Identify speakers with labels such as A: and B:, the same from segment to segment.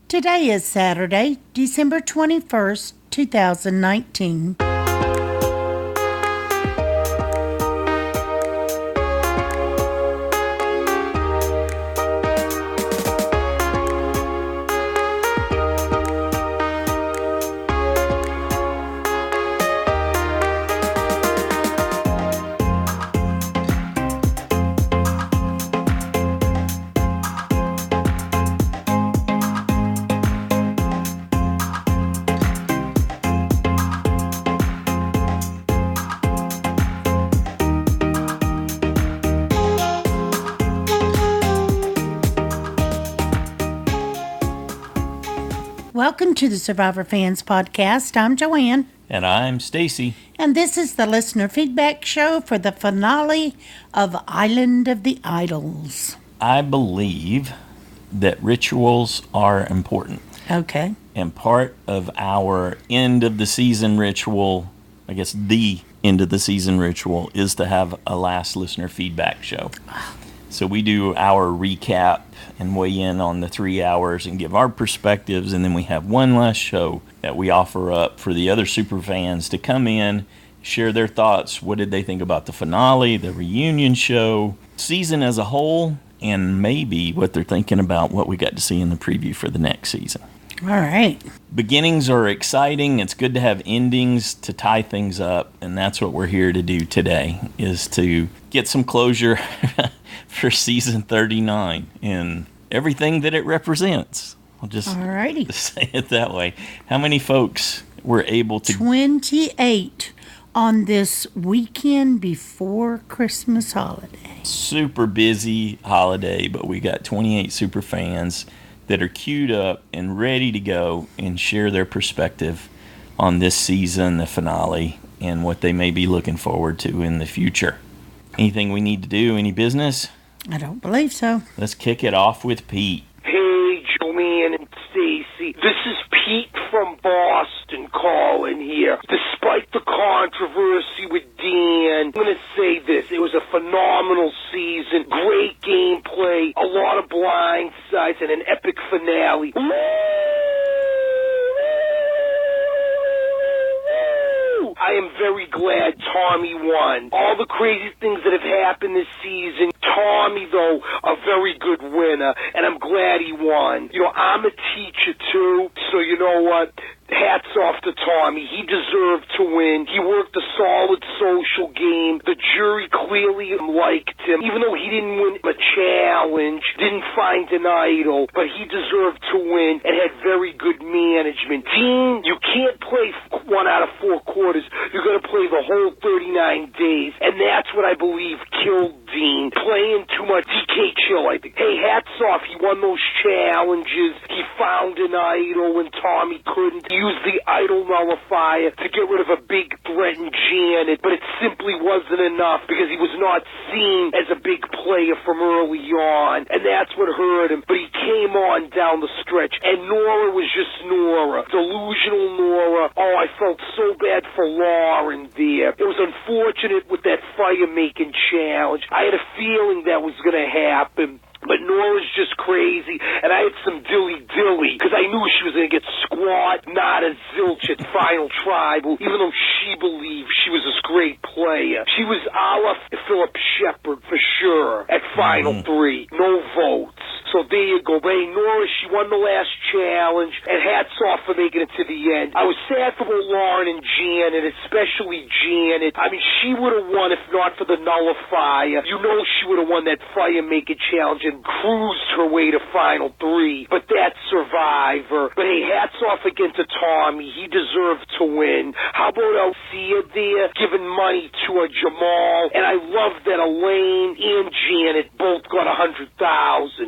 A: Today is Saturday, December 21st, 2019. Welcome to the Survivor Fans Podcast. I'm Joanne.
B: And I'm Stacy.
A: And this is the listener feedback show for the finale of Island of the Idols.
B: I believe that rituals are important.
A: Okay.
B: And part of our end of the season ritual, I guess the end of the season ritual, is to have a last listener feedback show. So we do our recap and weigh in on the 3 hours and give our perspectives, and then we have one last show that we offer up for the other super fans to come in, share their thoughts. What did they think about the finale, the reunion show, season as a whole, and maybe what they're thinking about what we got to see in the preview for the next season.
A: All right.
B: Beginnings are exciting. It's good to have endings to tie things up, and that's what we're here to do today, is to get some closure for season 39 and everything that it represents. I'll just
A: Alrighty.
B: say it that way. How many folks were able to...
A: 28 on this weekend before Christmas holiday.
B: Super busy holiday, but we got 28 super fans that are queued up and ready to go and share their perspective on this season, the finale, and what they may be looking forward to in the future. Anything we need to do? Any business?
A: I don't believe so.
B: Let's kick it off with Pete.
C: Hey, Joanne and Stacy. This is Pete from Boston calling here. Despite the controversy with Dan, I'm going to say this. It was a phenomenal season. Great gameplay. A lot of blind sides and an epic finale. I am very glad Tommy won. All the crazy things that have happened this season, Tommy, though, a very good winner, and I'm glad he won. You know, I'm a teacher, too, so you know what? Hats off to Tommy. He deserved to win. He worked a solid social game. The jury clearly liked him. Even though he didn't win a challenge, didn't find an idol, but he deserved to win and had very good management. Dean, you can't play 1 out of 4 quarters. You're going to play the whole 39 days, and that's what I believe killed Dean. Playing too much. DK chill, I think. Hey, hats off. He won those challenges. He found an idol when Tommy couldn't. He used the idol nullifier to get rid of a big threat in Janet, but it simply wasn't enough because he was not seen as a big player from early on, and that's what hurt him. But he came on down the stretch, and Nora was just Nora. Delusional Nora. Oh, I felt so bad for Lauren there. It was unfortunate with that fire-making challenge. I had a feeling that was going to happen. But Nora's just crazy, and I had some dilly-dilly, because I knew she was going to get squat, not a zilch at Final Tribal, even though she believed she was this great player. She was a la Philip Shepard, for sure, at Final 3. No votes. So there you go. But hey, Nora, she won the last challenge, and hats off for making it to the end. I was sad for both Lauren and Janet, especially Janet. I mean, she would have won if not for the nullifier. You know she would have won that fire-making challenge and cruised her way to Final 3. But that's Survivor. But hey, hats off again to Tommy. He deserved to win. How about Alcia there giving money to a Jamal? And I love that Elaine and Janet both got $100,000.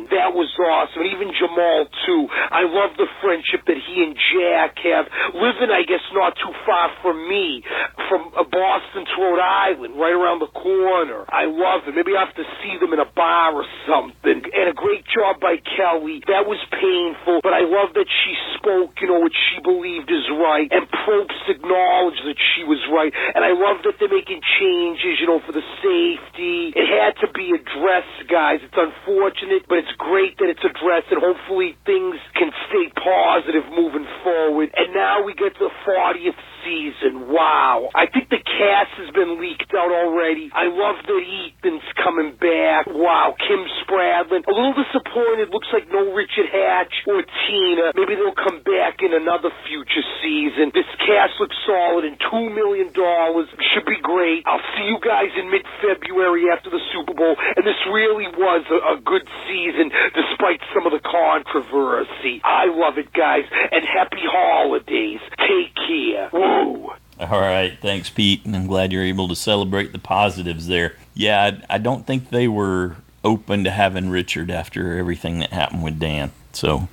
C: That was awesome. And even Jamal, too. I love the friendship that he and Jack have. Living, I guess, not too far from me, from Boston to Rhode Island, right around the corner. I love it. Maybe I have to see them in a bar or something. And a great job by Kelly. That was painful, but I love that she spoke, what she believed is right, and Probst acknowledged that she was right. And I love that they're making changes, for the safety. It had to be addressed, guys. It's unfortunate, but it's great that it's addressed, and hopefully things can stay positive positive moving forward. And now we get to the 40th season. Wow. I think the cast has been leaked out already. I love that Ethan's coming back. Wow. Kim Spradlin. A little disappointed. Looks like no Richard Hatch or Tina. Maybe they'll come back in another future season. This cast looks solid, and $2 million should be great. I'll see you guys in mid-February after the Super Bowl. And this really was a good season despite some of the controversy. I love it, guys. And happy holidays. Take care. Woo!
B: All right, thanks, Pete, and I'm glad you're able to celebrate the positives there. Yeah, I don't think they were open to having Richard after everything that happened with Dan. So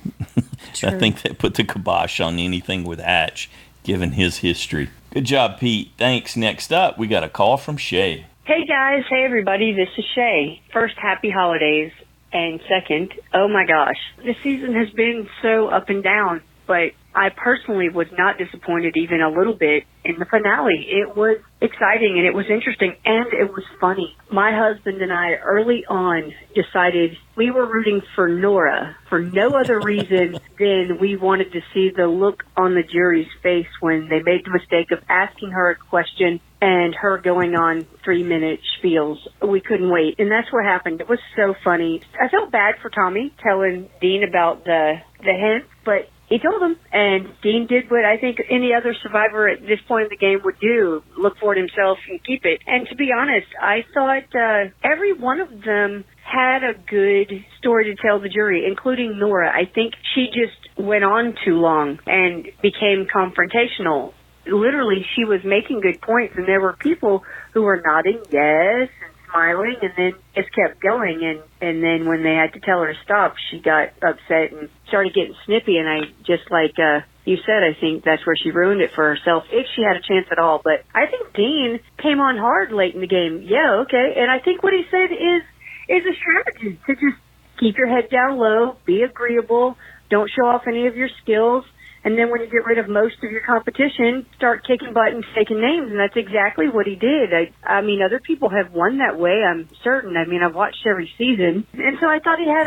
B: I think that put the kibosh on anything with Hatch, given his history. Good job, Pete. Thanks. Next up, we got a call from Shea.
D: Hey, guys. Hey, everybody. This is Shea. First, happy holidays. And second, oh, my gosh. This season has been so up and down, but I personally was not disappointed even a little bit in the finale. It was exciting, and it was interesting, and it was funny. My husband and I early on decided we were rooting for Nora for no other reason than we wanted to see the look on the jury's face when they made the mistake of asking her a question and her going on 3-minute spiels. We couldn't wait, and that's what happened. It was so funny. I felt bad for Tommy telling Dean about the hint, but he told him, and Dean did what I think any other survivor at this point in the game would do, look for it himself and keep it. And to be honest, I thought every one of them had a good story to tell the jury, including Nora. I think she just went on too long and became confrontational. Literally, she was making good points, and there were people who were nodding yes and smiling, and then just kept going, and then when they had to tell her to stop, she got upset and started getting snippy, and I just like you said, I think that's where she ruined it for herself, if she had a chance at all. But I think Dean came on hard late in the game. Yeah, okay, and I think what he said is a strategy to just keep your head down low, be agreeable, don't show off any of your skills, and then when you get rid of most of your competition, start kicking butt and taking names. And that's exactly what he did. I mean, other people have won that way, I'm certain. I mean, I've watched every season. And so I thought he had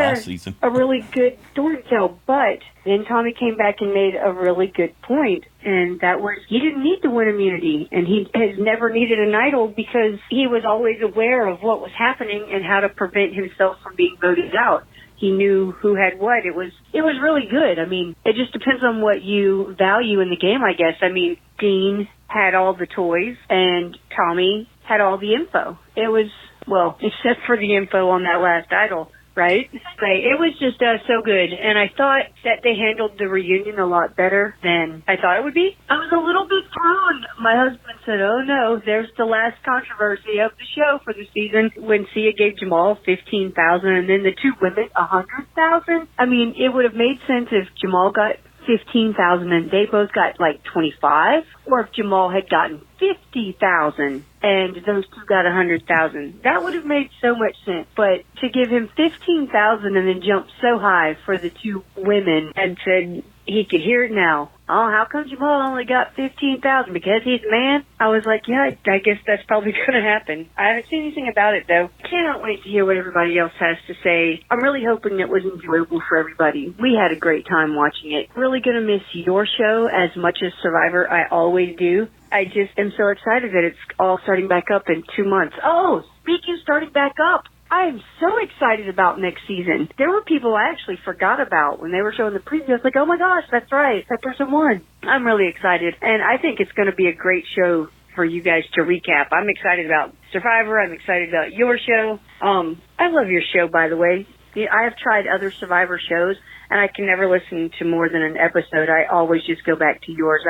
D: a really good story to tell. But then Tommy came back and made a really good point. And that was, he didn't need to win immunity. And he has never needed an idol because he was always aware of what was happening and how to prevent himself from being voted out. He knew who had what. It was really good. I mean, it just depends on what you value in the game, I guess. I mean, Dean had all the toys, and Tommy had all the info. It was, well, except for the info on that last idol, right? But it was just so good, and I thought that they handled the reunion a lot better than I thought it would be. I was a little bit thrown. My husband said, oh no, there's the last controversy of the show for the season when Sia gave Jamal $15,000 and then the two women $100,000. I mean, it would have made sense if Jamal got $15,000 and they both got like $25,000, or if Jamal had gotten $50,000 and those two got $100,000. That would have made so much sense. But to give him $15,000 and then jump so high for the two women and said he could hear it now. Oh, how come Jamal only got $15,000? Because he's a man? I was like, yeah, I guess that's probably going to happen. I haven't seen anything about it, though. Cannot wait to hear what everybody else has to say. I'm really hoping it was enjoyable for everybody. We had a great time watching it. Really going to miss your show as much as Survivor. I always do. I just am so excited that it's all starting back up in 2 months. Oh, speaking of starting back up, I am so excited about next season. There were people I actually forgot about when they were showing the preview. I was like, oh my gosh, that's right, that person won. I'm really excited, and I think it's going to be a great show for you guys to recap. I'm excited about Survivor. I'm excited about your show. I love your show, by the way. I have tried other Survivor shows, and I can never listen to more than an episode. I always just go back to yours.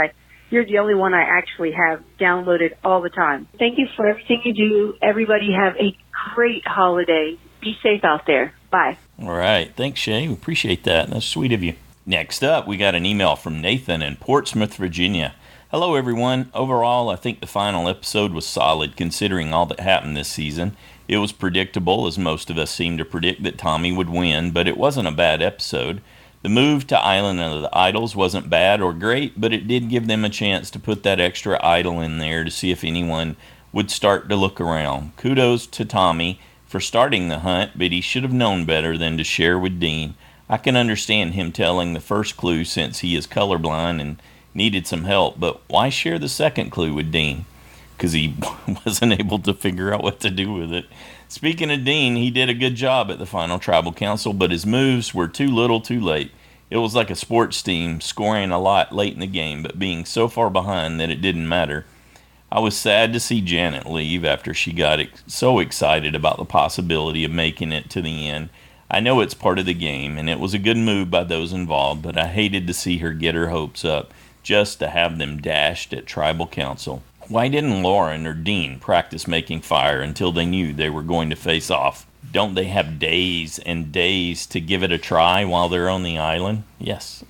D: You're the only one I actually have downloaded all the time. Thank you for everything you do. Everybody have a great holiday. Be safe out there. Bye.
B: All right. Thanks, Shea. We appreciate that. That's sweet of you. Next up, we got an email from Nathan in Portsmouth, Virginia. Hello, everyone. Overall, I think the final episode was solid considering all that happened this season. It was predictable, as most of us seemed to predict that Tommy would win, but it wasn't a bad episode. The move to Island of the Idols wasn't bad or great, but it did give them a chance to put that extra idol in there to see if anyone would start to look around. Kudos to Tommy for starting the hunt, but he should have known better than to share with Dean. I can understand him telling the first clue since he is colorblind and needed some help, but why share the second clue with Dean? Because he wasn't able to figure out what to do with it. Speaking of Dean, he did a good job at the final tribal council, but his moves were too little too late. It was like a sports team scoring a lot late in the game, but being so far behind that it didn't matter. I was sad to see Janet leave after she got so excited about the possibility of making it to the end. I know it's part of the game, and it was a good move by those involved, but I hated to see her get her hopes up just to have them dashed at tribal council. Why didn't Lauren or Dean practice making fire until they knew they were going to face off? Don't they have days and days to give it a try while they're on the island? Yes.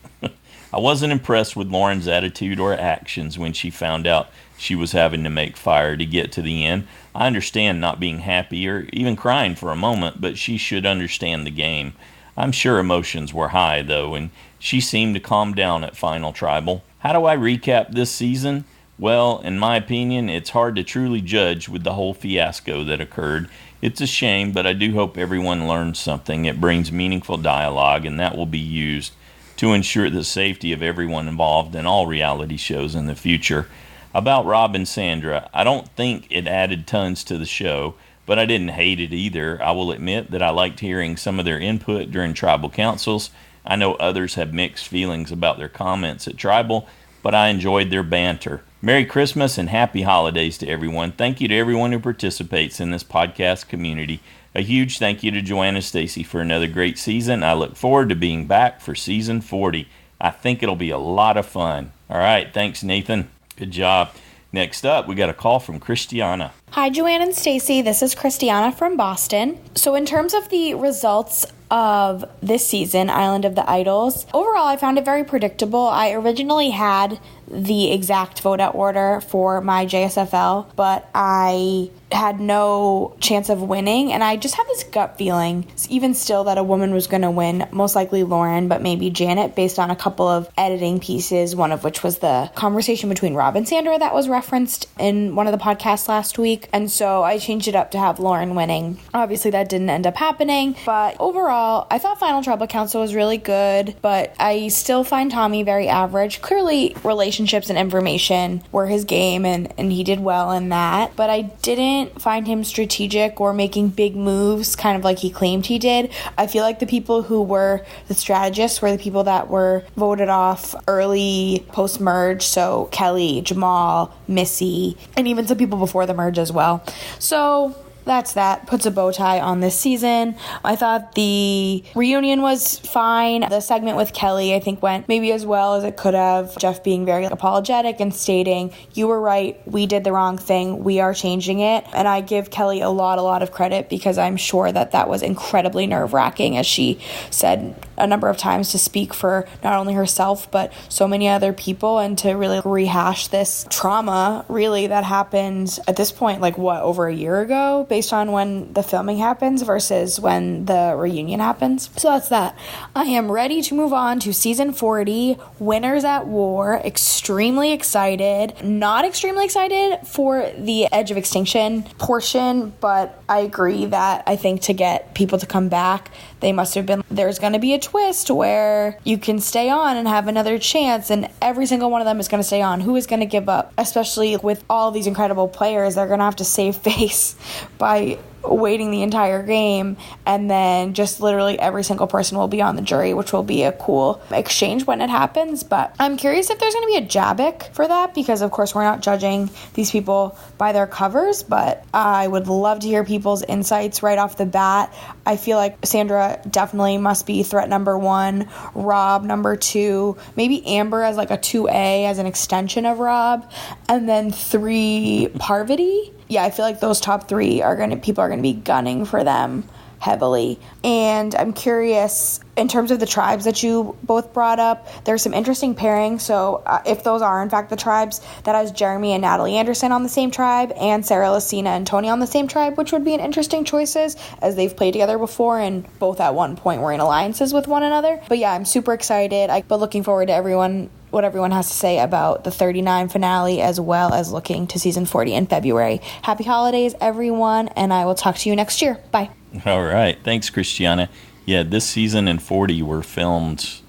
B: I wasn't impressed with Lauren's attitude or actions when she found out she was having to make fire to get to the end. I understand not being happy or even crying for a moment, but she should understand the game. I'm sure emotions were high, though, and she seemed to calm down at Final Tribal. How do I recap this season? Well, in my opinion, it's hard to truly judge with the whole fiasco that occurred. It's a shame, but I do hope everyone learns something. It brings meaningful dialogue, and that will be used to ensure the safety of everyone involved in all reality shows in the future. About Rob and Sandra, I don't think it added tons to the show, but I didn't hate it either. I will admit that I liked hearing some of their input during tribal councils. I know others have mixed feelings about their comments at tribal, but I enjoyed their banter. Merry Christmas and happy holidays to everyone. Thank you to everyone who participates in this podcast community. A huge thank you to Joanna Stacy for another great season. I look forward to being back for season 40. I think it'll be a lot of fun. All right, thanks, Nathan. Good job. Next up, we got a call from Christiana.
E: Hi, Joanne and Stacy. This is Christiana from Boston. So in terms of the results of this season, Island of the Idols, overall I found it very predictable. I originally had the exact vote-out order for my JSFL, but I had no chance of winning, and I just had this gut feeling, even still, that a woman was going to win, most likely Lauren, but maybe Janet, based on a couple of editing pieces, one of which was the conversation between Rob and Sandra that was referenced in one of the podcasts last week, and so I changed it up to have Lauren winning. Obviously, that didn't end up happening, but overall, I thought Final Tribal Council was really good, but I still find Tommy very average. Clearly, relationships and information were his game, and he did well in that, but I didn't find him strategic or making big moves kind of like he claimed he did. I feel like the people who were the strategists were the people that were voted off early post-merge, so Kelly, Jamal, Missy, and even some people before the merge as well. So that's that. Puts a bow tie on this season. I thought the reunion was fine. The segment with Kelly, I think, went maybe as well as it could have. Jeff being very apologetic and stating, you were right, we did the wrong thing, we are changing it. And I give Kelly a lot of credit, because I'm sure that was incredibly nerve-wracking, as she said a number of times, to speak for not only herself but so many other people, and to really rehash this trauma really that happened at this point, like over a year ago, based on when the filming happens versus when the reunion happens. So that's that. I am ready to move on to season 40, Winners at War. Extremely excited. Not extremely excited for the Edge of Extinction portion, but I agree that I think to get people to come back, they must have been, there's going to be a twist where you can stay on and have another chance, and every single one of them is going to stay on. Who is going to give up? Especially with all these incredible players, they're going to have to save face by waiting the entire game, and then just literally every single person will be on the jury, which will be a cool exchange when it happens. But I'm curious if there's going to be a Jabik for that, because of course we're not judging these people by their covers, but I would love to hear people's insights right off the bat. I feel like Sandra definitely must be threat number 1, Rob number 2, maybe Amber as like a 2A as an extension of Rob, and then 3 Parvati. Yeah, I feel like those top 3 people are going to be gunning for them heavily. And I'm curious, in terms of the tribes that you both brought up, there's some interesting pairings. So if those are in fact the tribes, that has Jeremy and Natalie Anderson on the same tribe, and Sarah Lucina and Tony on the same tribe, which would be an interesting choices, as they've played together before and both at one point were in alliances with one another. But yeah, I'm super excited. But looking forward to what everyone has to say about the 39 finale, as well as looking to season 40 in February. Happy holidays, everyone, and I will talk to you next year. Bye.
B: All right. Thanks, Christiana. Yeah, this season and 40 were filmed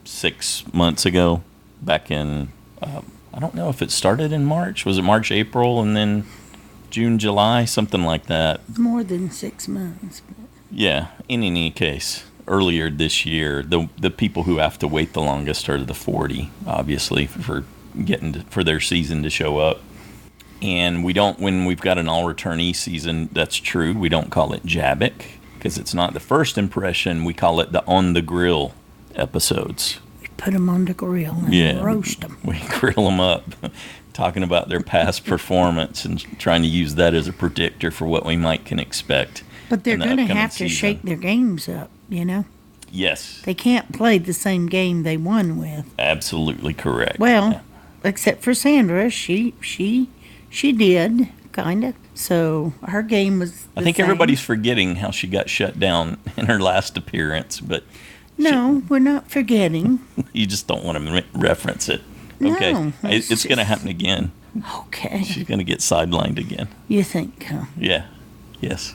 B: 6 months ago, back in, I don't know if it started in March. Was it March, April, and then June, July, something like that?
A: More than 6 months.
B: Yeah, in any case, earlier this year, the people who have to wait the longest are the 40, obviously, for for their season to show up. And we don't, when we've got an all-returnee season, that's true, we don't call it Jabbick, because it's not the first impression. We call it the on-the-grill episodes.
A: We put them on the grill and roast them.
B: We grill them up, talking about their past performance and trying to use that as a predictor for what we can expect.
A: But they're
B: in the
A: going to
B: upcoming
A: have to
B: season.
A: shake their games up, you know?
B: Yes,
A: They can't play the same game they won with.
B: absolutely correct.
A: Well, except for Sandra, she did, kind of. So her game was
B: I
A: the
B: think
A: same.
B: everybody's forgetting how she got shut down in her last appearance, but
A: No, we're not forgetting.
B: you just don't want to reference it.
A: No,
B: Okay,
A: it's
B: it's going to
A: just-
B: happen again.
A: Okay.
B: She's going to get sidelined again.
A: You think, huh?
B: Yeah, yes.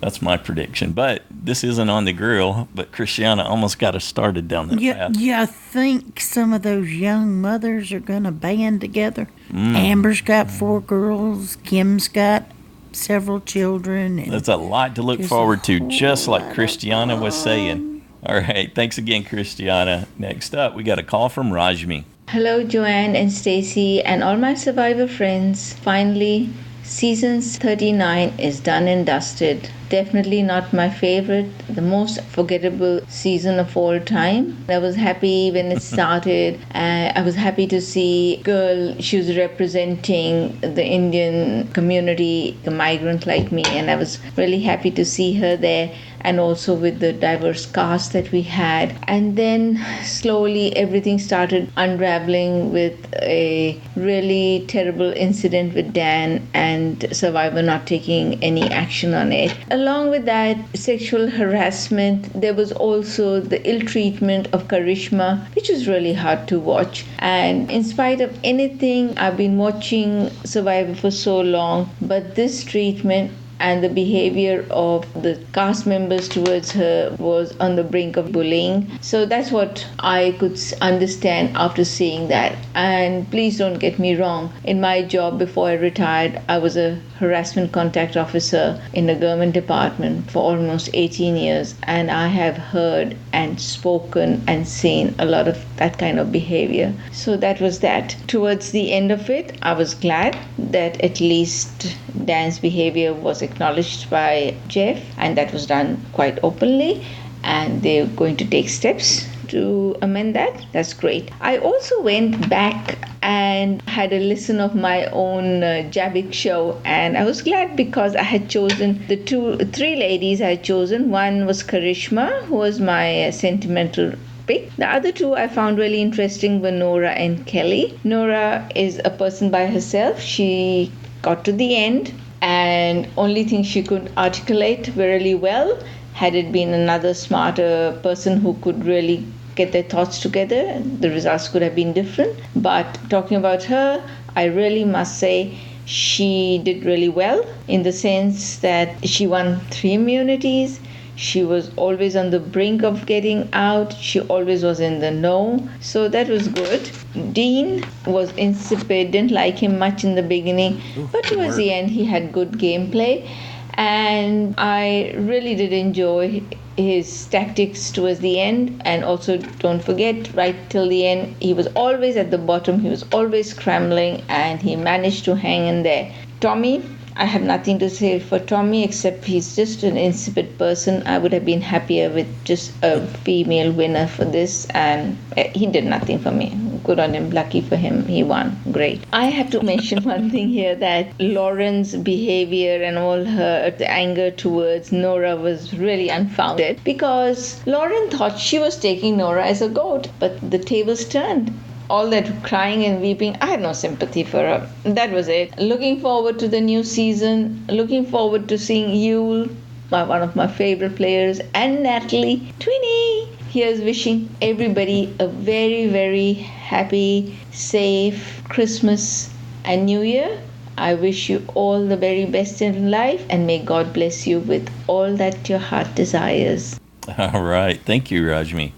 B: That's my prediction. But this isn't on the grill, but Christiana almost got us started down that path.
A: You think some of those young mothers are going to band together? Amber's got 4 girls. Kim's got several children. And
B: That's a lot to look
A: There's
B: forward
A: a
B: to,
A: whole
B: just
A: lot
B: like
A: of
B: Christiana was saying. All right, thanks again, Christiana. Next up, we got a call from Rashmi.
F: Hello, Joanne and Stacy, and all my Survivor friends. Finally, season 39 is done and dusted. Definitely not my favorite, the most forgettable season of all time. I was happy when it started. I was happy to see girl, she was representing the Indian community, a migrant like me, and I was really happy to see her there, and also with the diverse cast that we had. And then slowly everything started unraveling with a really terrible incident with Dan and Survivor not taking any action on it. Along with that, sexual harassment, there was also the ill treatment of Karishma, which was really hard to watch. And in spite of anything, I've been watching Survivor for so long, but this treatment and the behavior of the cast members towards her was on the brink of bullying. So that's what I could understand after seeing that. And please don't get me wrong, in my job before I retired, I was a harassment contact officer in the government department for almost 18 years, and I have heard and spoken and seen a lot of that kind of behavior. So that was that. Towards the end of it, I was glad that at least Dan's behavior was acknowledged by Jeff, and that was done quite openly, and they're going to take steps to amend that. That's great. I also went back and had a listen of my own Jabbick show, and I was glad because I had chosen the 3 ladies I had chosen. One was Karishma, who was my sentimental pick. The other 2 I found really interesting were Nora and Kelly. Nora is a person by herself. She got to the end, and only thing she could articulate really well. Had it been another smarter person who could really get their thoughts together, the results could have been different. But talking about her, I really must say she did really well, in the sense that she won 3 immunities. She was always on the brink of getting out. She always was in the know. So that was good. Dean was insipid, didn't like him much in the beginning, but towards the end he had good gameplay. And I really did enjoy his tactics towards the end. And also, don't forget, right till the end, he was always at the bottom. He was always scrambling, and he managed to hang in there. Tommy, I have nothing to say for Tommy except he's just an insipid person. I would have been happier with just a female winner for this, and he did nothing for me. Good on him. Lucky for him, he won. Great. I have to mention one thing here, that Lauren's behavior and all her anger towards Nora was really unfounded, because Lauren thought she was taking Nora as a goat, but the tables turned. All that crying and weeping, I had no sympathy for her. That was it. Looking forward to the new season. Looking forward to seeing Yule, one of my favorite players, and Natalie. Twinnie! Here's wishing everybody a very, very happy, safe Christmas and New Year. I wish you all the very best in life, and may God bless you with all that your heart desires.
B: All right. Thank you, Rashmi.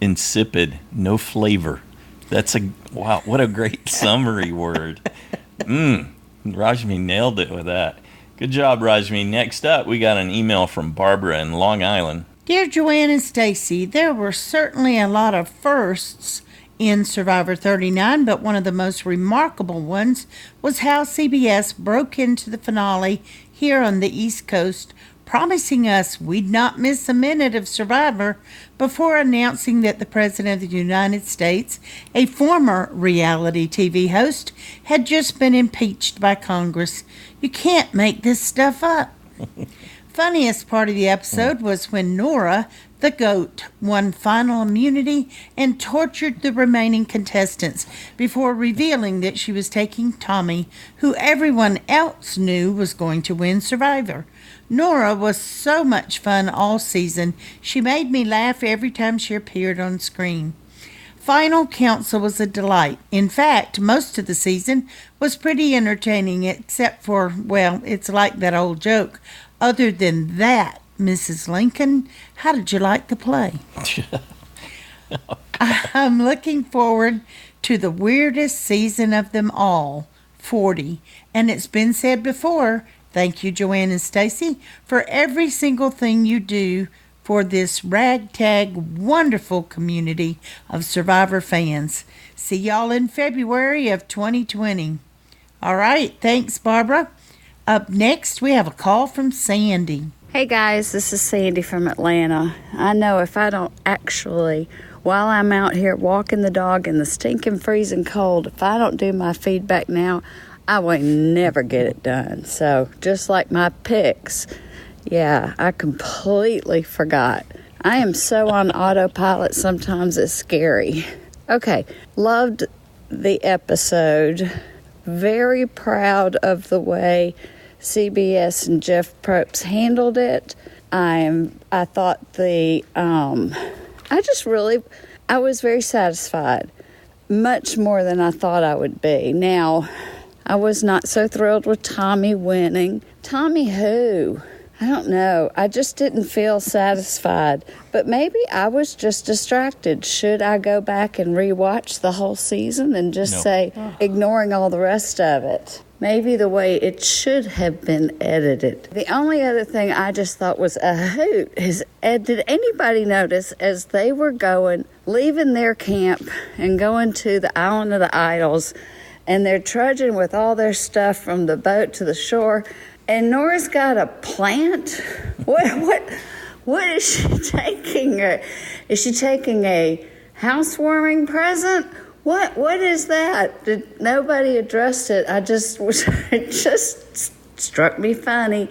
B: Insipid, no flavor. Wow, what a great summary word. Rashmi nailed it with that. Good job, Rashmi. Next up, we got an email from Barbara in Long Island.
A: Dear Joanne and Stacy, there were certainly a lot of firsts in Survivor 39, but one of the most remarkable ones was how CBS broke into the finale here on the East Coast, promising us we'd not miss a minute of Survivor before announcing that the President of the United States, a former reality TV host, had just been impeached by Congress. You can't make this stuff up. Funniest part of the episode was when Nora, the goat, won final immunity and tortured the remaining contestants before revealing that she was taking Tommy, who everyone else knew was going to win Survivor. Nora was so much fun all season. She made me laugh every time she appeared on screen. Final Council was a delight. In fact, most of the season was pretty entertaining, except for, well, it's like that old joke. Other than that, Mrs. Lincoln, how did you like the play? I'm looking forward to the weirdest season of them all, 40. And it's been said before, thank you, Joanne and Stacy, for every single thing you do for this ragtag, wonderful community of Survivor fans. See y'all in February of 2020. All right, thanks, Barbara. Up next, we have a call from Sandy.
G: Hey guys, this is Sandy from Atlanta. I know if I don't actually, while I'm out here walking the dog in the stinking freezing cold, if I don't do my feedback now, I will never get it done. So just like my picks, yeah, I completely forgot. I am so on autopilot sometimes it's scary. Okay, loved the episode. Very proud of the way CBS and Jeff Probst handled it. I thought I was very satisfied. Much more than I thought I would be. Now, I was not so thrilled with Tommy winning. Tommy who? I don't know. I just didn't feel satisfied. But maybe I was just distracted. Should I go back and rewatch the whole season and just say, ignoring all the rest of it? Maybe the way it should have been edited. The only other thing I just thought was a hoot is, did anybody notice as they were leaving their camp and going to the Island of the Idols, and they're trudging with all their stuff from the boat to the shore, and Nora's got a plant? What is she taking? Is she taking a housewarming present? What is that? Did nobody address it? It just struck me funny.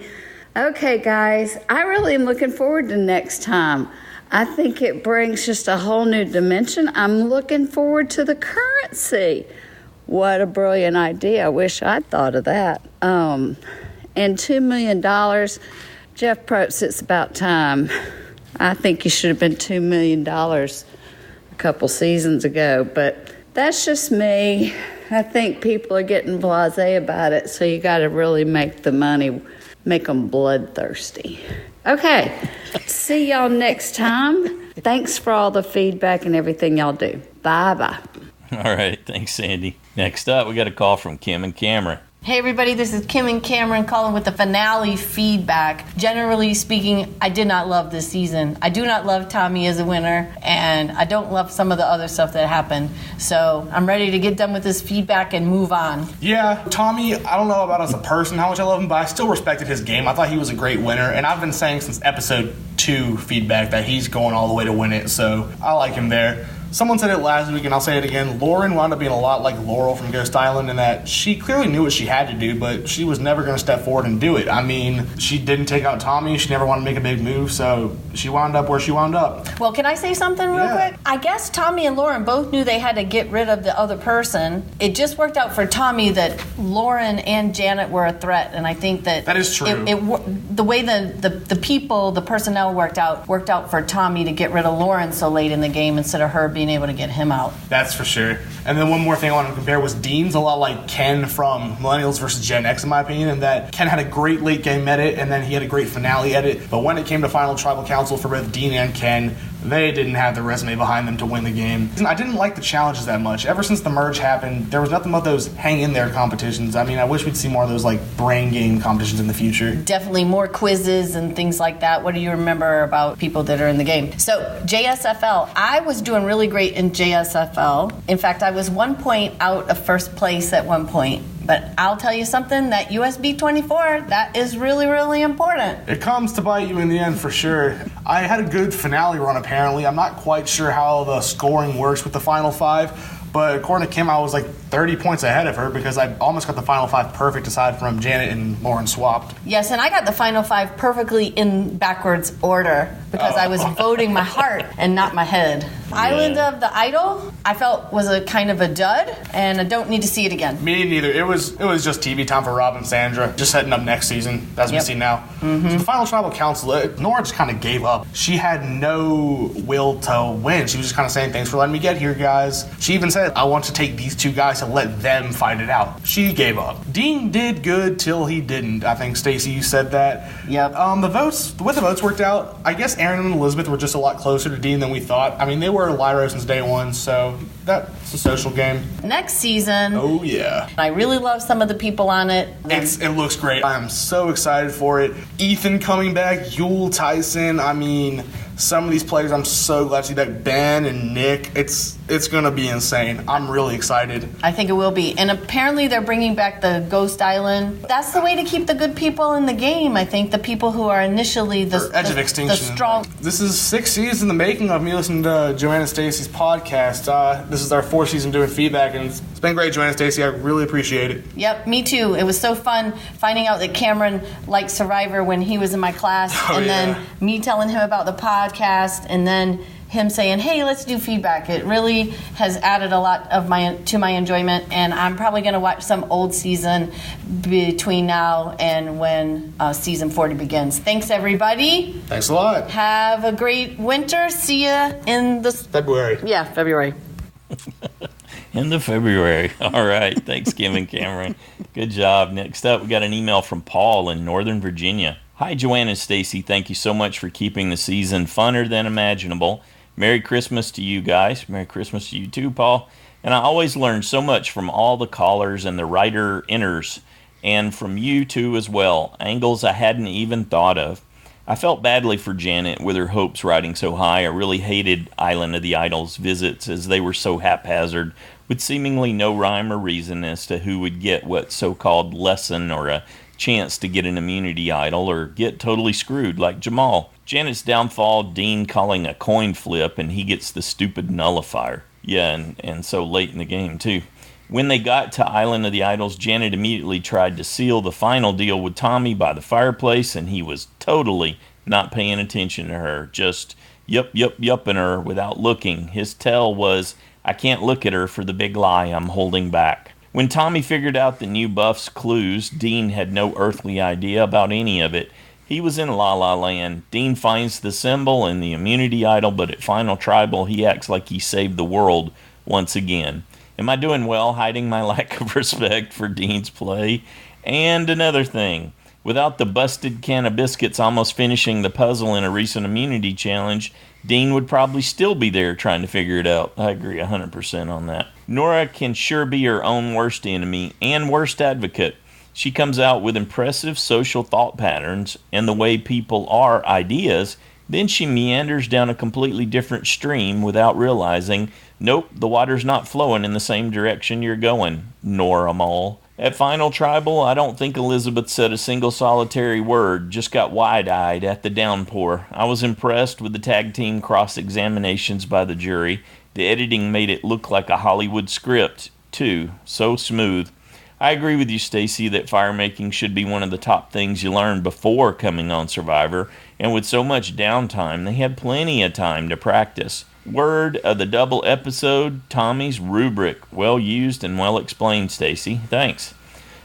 G: Okay, guys, I really am looking forward to next time. I think it brings just a whole new dimension. I'm looking forward to the currency. What a brilliant idea. I wish I'd thought of that. And $2 million, Jeff Probst, it's about time. I think you should have been $2 million a couple seasons ago, but that's just me. I think people are getting blasé about it, so you got to really make the money, make them bloodthirsty. Okay, see y'all next time. Thanks for all the feedback and everything y'all do. Bye-bye.
B: All right, thanks, Sandy. Next up, we got a call from Kim and Cameron.
H: Hey everybody, this is Kim and Cameron calling with the finale feedback. Generally speaking, I did not love this season. I do not love Tommy as a winner, and I don't love some of the other stuff that happened. So I'm ready to get done with this feedback and move on.
I: Yeah, Tommy, I don't know about as a person how much I love him, but I still respected his game. I thought he was a great winner, and I've been saying since episode 2 feedback that he's going all the way to win it, so I like him there. Someone said it last week, and I'll say it again. Lauren wound up being a lot like Laurel from Ghost Island in that she clearly knew what she had to do, but she was never going to step forward and do it. I mean, she didn't take out Tommy. She never wanted to make a big move, so she wound up where she wound up.
H: Well, can I say something real quick? I guess Tommy and Lauren both knew they had to get rid of the other person. It just worked out for Tommy that Lauren and Janet were a threat, and I think that
I: is true.
H: The way the personnel worked out for Tommy to get rid of Lauren so late in the game instead of her being being able to get him out.
I: That's for sure. And then one more thing I wanted to compare was Dean's a lot like Ken from Millennials versus Gen X, in my opinion, in that Ken had a great late game edit, and then he had a great finale edit. But when it came to Final Tribal Council for both Dean and Ken, they didn't have the resume behind them to win the game. I didn't like the challenges that much. Ever since the merge happened, there was nothing but those hang-in-there competitions. I mean, I wish we'd see more of those, like, brain game competitions in the future.
H: Definitely more quizzes and things like that. What do you remember about people that are in the game? So, JSFL. I was doing really great in JSFL. In fact, I was 1 point out of first place at one point. But I'll tell you something, that USB 24, that is really, really important.
I: It comes to bite you in the end for sure. I had a good finale run apparently. I'm not quite sure how the scoring works with the Final Five, but according to Kim, I was like 30 points ahead of her because I almost got the Final Five perfect aside from Janet and Lauren swapped.
H: Yes, and I got the Final Five perfectly in backwards order because I was voting my heart and not my head. Yeah. Island of the Idol, I felt was a kind of a dud, and I don't need to see it again.
I: Me neither. It was just TV time for Rob and Sandra, just setting up next season, as we see now. Mm-hmm. So the Final Tribal Council, Nora just kind of gave up. She had no will to win. She was just kind of saying, thanks for letting me get here, guys. She even said, I want to take these two guys and let them fight it out. She gave up. Dean did good till he didn't. I think, Stacey, you said that.
H: Yep.
I: The way the votes worked out, I guess Aaron and Elizabeth were just a lot closer to Dean than we thought. I mean, they were Lyra since day one, so that's a social game.
H: Next season.
I: Oh, yeah.
H: I really love some of the people on it.
I: It looks great. I'm so excited for it. Ethan coming back, Yul, Tyson. I mean, some of these players, I'm so glad to see that. Ben and Nick. It's going to be insane. I'm really excited.
H: I think it will be. And apparently they're bringing back the Ghost Island. That's the way to keep the good people in the game, I think. The people who are initially the
I: edge of extinction.
H: The strong.
I: This is 6 seasons in the making of me listening to Joanna Stacey's podcast. This is our 4th season doing feedback, and it's been great, Joanna Stacey. I really appreciate it.
H: Yep, me too. It was so fun finding out that Cameron liked Survivor when he was in my class, then me telling him about the podcast, and then him saying, hey, let's do feedback. It really has added a lot of to my enjoyment, and I'm probably going to watch some old season between now and when season 40 begins. Thanks, everybody.
I: Thanks a lot.
H: Have a great winter. See ya in the...
I: February.
H: Yeah, February.
B: In the February. All right. Thanks, Kim and Cameron. Good job. Next up, we got an email from Paul in Northern Virginia. Hi, Joanna and Stacey. Thank you so much for keeping the season funner than imaginable. Merry Christmas to you guys. Merry Christmas to you too, Paul. And I always learn so much from all the callers and the writer-inners, and from you too as well. Angles I hadn't even thought of. I felt badly for Janet with her hopes riding so high. I really hated Island of the Idols visits as they were so haphazard, with seemingly no rhyme or reason as to who would get what so-called lesson or a chance to get an immunity idol or get totally screwed like Jamal. Janet's downfall, Dean calling a coin flip, and he gets the stupid nullifier. Yeah, and so late in the game, too. When they got to Island of the Idols, Janet immediately tried to seal the final deal with Tommy by the fireplace, and he was totally not paying attention to her, just yupping her without looking. His tell was, I can't look at her for the big lie I'm holding back. When Tommy figured out the new buff's clues, Dean had no earthly idea about any of it. He was in La La Land. Dean finds the symbol and the immunity idol, but at Final Tribal, he acts like he saved the world once again. Am I doing well hiding my lack of respect for Dean's play? And another thing, without the busted can of biscuits almost finishing the puzzle in a recent immunity challenge, Dean would probably still be there trying to figure it out. I agree 100% on that. Nora can sure be her own worst enemy and worst advocate. She comes out with impressive social thought patterns and the way people are ideas, then she meanders down a completely different stream without realizing, nope, the water's not flowing in the same direction you're going, Nora Mole. At Final Tribal, I don't think Elizabeth said a single solitary word, just got wide-eyed at the downpour. I was impressed with the tag team cross-examinations by the jury. The editing made it look like a Hollywood script, too. So smooth. I agree with you, Stacey, that firemaking should be one of the top things you learn before coming on Survivor, and with so much downtime, they had plenty of time to practice. Word of the double episode, Tommy's rubric. Well used and well explained, Stacey. Thanks.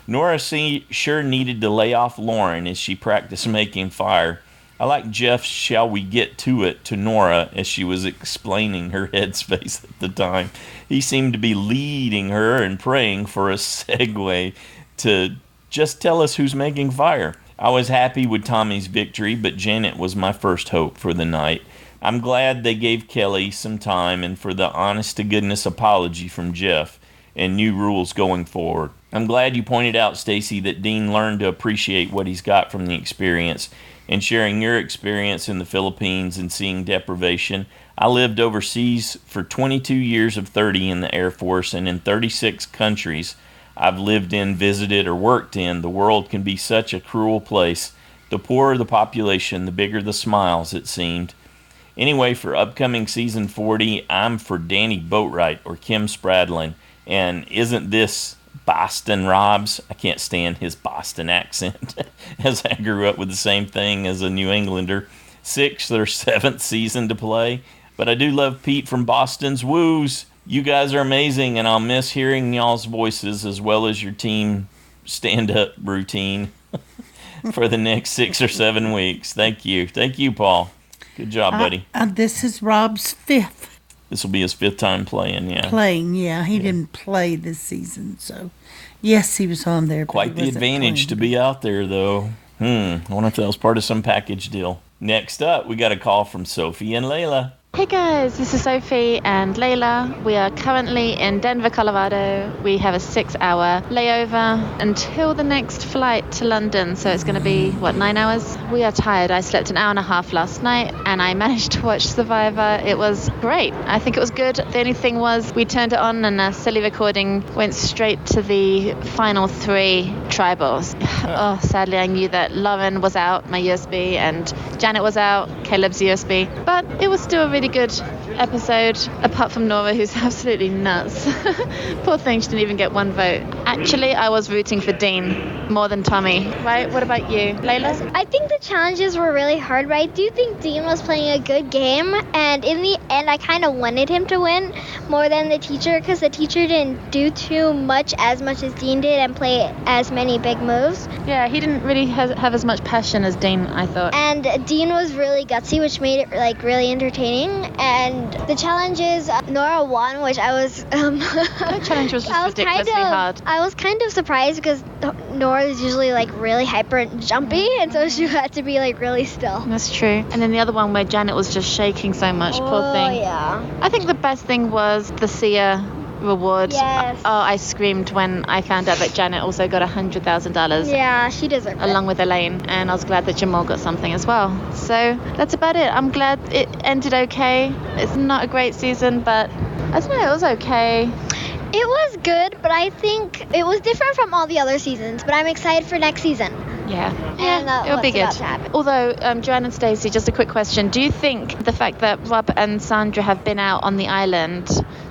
B: Nora sure needed to lay off Lauren as she practiced making fire. I like Jeff's "shall we get to it" to Nora as she was explaining her headspace at the time. He seemed to be leading her and praying for a segue to just tell us who's making fire. I was happy with Tommy's victory, but Janet was my first hope for the night. I'm glad they gave Kelly some time and for the honest-to-goodness apology from Jeff and new rules going forward. I'm glad you pointed out, Stacy, that Dean learned to appreciate what he's got from the experience, and sharing your experience in the Philippines and seeing deprivation. I lived overseas for 22 years of 30 in the Air Force, and in 36 countries I've lived in, visited, or worked in. The world can be such a cruel place. The poorer the population, the bigger the smiles, it seemed. Anyway, for upcoming season 40, I'm for Danny Boatwright or Kim Spradlin. And isn't this Boston Robs? I can't stand his Boston accent, as I grew up with the same thing as a New Englander. 6th or 7th season to play. But I do love Pete from Boston's Woos. You guys are amazing, and I'll miss hearing y'all's voices as well as your team stand-up routine for the next 6 or 7 weeks. Thank you. Thank you, Paul. Good job, buddy.
A: This is Rob's 5th.
B: This will be his 5th time playing, yeah.
A: He didn't play this season, so yes, he was on there.
B: Quite the advantage to be out there, though. I wonder if that was part of some package deal. Next up, we got a call from Sophie-n-Leila.
J: Hey guys, this is Sophie and Leila. We are currently in Denver, Colorado. We have a 6-hour layover until the next flight to London, so it's going to be, 9 hours? We are tired. I slept an hour and a half last night and I managed to watch Survivor. It was great. I think it was good. The only thing was we turned it on and a silly recording went straight to the final 3 tribals. Oh, sadly I knew that Lauren was out, my USB, and Janet was out, Caleb's USB, but it was still a really good episode, apart from Nora, who's absolutely nuts. Poor thing, she didn't even get 1 vote. Actually, I was rooting for Dean more than Tommy. Right? What about you, Layla?
K: I think the challenges were really hard, but I do think Dean was playing a good game, and in the end, I kind of wanted him to win more than the teacher, because the teacher didn't do too much as Dean did and play as many big moves.
J: Yeah, he didn't really have as much passion as Dean, I thought.
K: And Dean was really gutsy, which made it really entertaining. And the challenges, Nora won, which I was.
J: The challenge was just ridiculously hard.
K: I was kind of surprised because Nora is usually really hyper and jumpy, and so she had to be really still.
J: That's true. And then the other one where Janet was just shaking so much, poor thing.
K: Oh yeah.
J: I think the best thing was the Sia reward.
K: Yes.
J: Oh, I screamed when I found out that Janet also got $100,000.
K: Yeah, she deserved it.
J: Along with Elaine, and I was glad that Jamal got something as well. So that's about it. I'm glad it ended okay. It's not a great season, but I don't know, it was okay.
K: It was good, but I think it was different from all the other seasons, but I'm excited for next season.
J: Yeah,
K: and
J: it'll be good. Although, Joanne and Stacey, just a quick question. Do you think the fact that Rob and Sandra have been out on the island,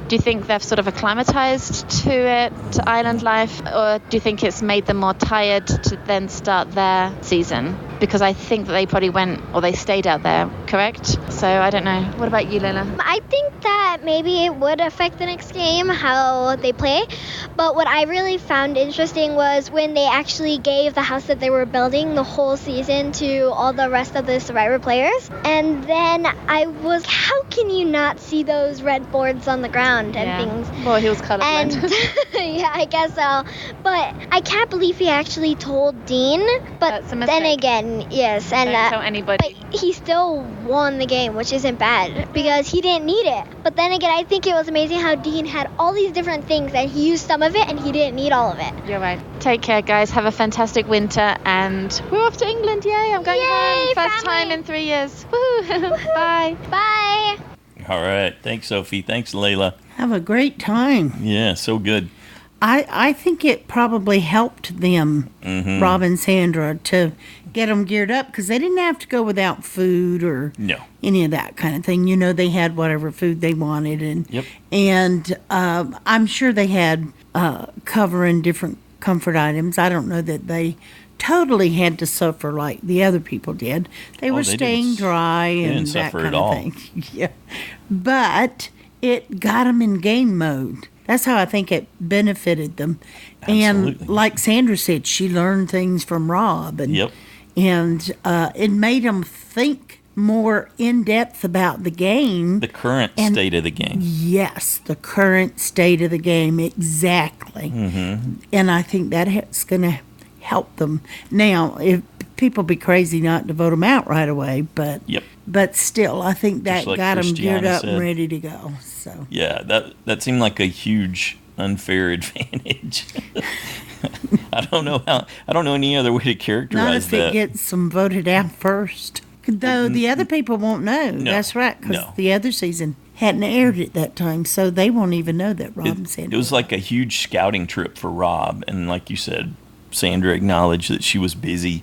J: do you think they've sort of acclimatized to it, to island life, or do you think it's made them more tired to then start their season? Because I think that they probably they stayed out there, correct? So I don't know. What about you, Lila?
K: I think that maybe it would affect the next game, how they play. But what I really found interesting was when they actually gave the house that they were building the whole season to all the rest of the Survivor players. And then I was, how can you not see those red boards on the ground and things?
J: Well, he was colorblind.
K: Yeah, I guess so. But I can't believe he actually told Dean. But then again, yes. And
J: don't tell anybody.
K: But he still won the game, which isn't bad because he didn't need it. But then again, I think it was amazing how Dean had all these different things and he used some of it and he didn't need all of it.
J: You're right. Take care, guys. Have a fantastic winter, and we're off to England. Yay! I'm going home. First time in 3 years. Woo! Bye.
K: Bye.
B: All right. Thanks, Sophie. Thanks, Layla.
A: Have a great time.
B: Yeah, so good.
A: I think it probably helped them, Rob and Sandra, to get them geared up because they didn't have to go without food or any of that kind of thing. You know, they had whatever food they wanted, and I'm sure they had cover and different comfort items. I don't know that they totally had to suffer like the other people did. They were staying dry and that kind of thing. Yeah, but it got them in game mode. That's how I think it benefited them.
B: Absolutely.
A: And like Sandra said, she learned things from Rob. And And it made them think more in depth about the game.
B: The current state of the game.
A: Yes, the current state of the game, exactly.
B: Mm-hmm.
A: And I think that's going to help them. Now, if people be crazy not to vote them out right away, but still, I think that
B: like
A: got them geared
B: Christiana
A: up and
B: said.
A: ready to go. So
B: Yeah, that seemed like a huge unfair advantage. I don't know any other way to
A: not
B: characterize
A: if
B: that.
A: it gets them voted out first. Though the other people won't know.
B: No,
A: That's right, because
B: no.
A: the other season hadn't aired at that time, so they won't even know that Rob and Sandra.
B: It was like a huge scouting trip for Rob, and like you said, Sandra acknowledged that she was busy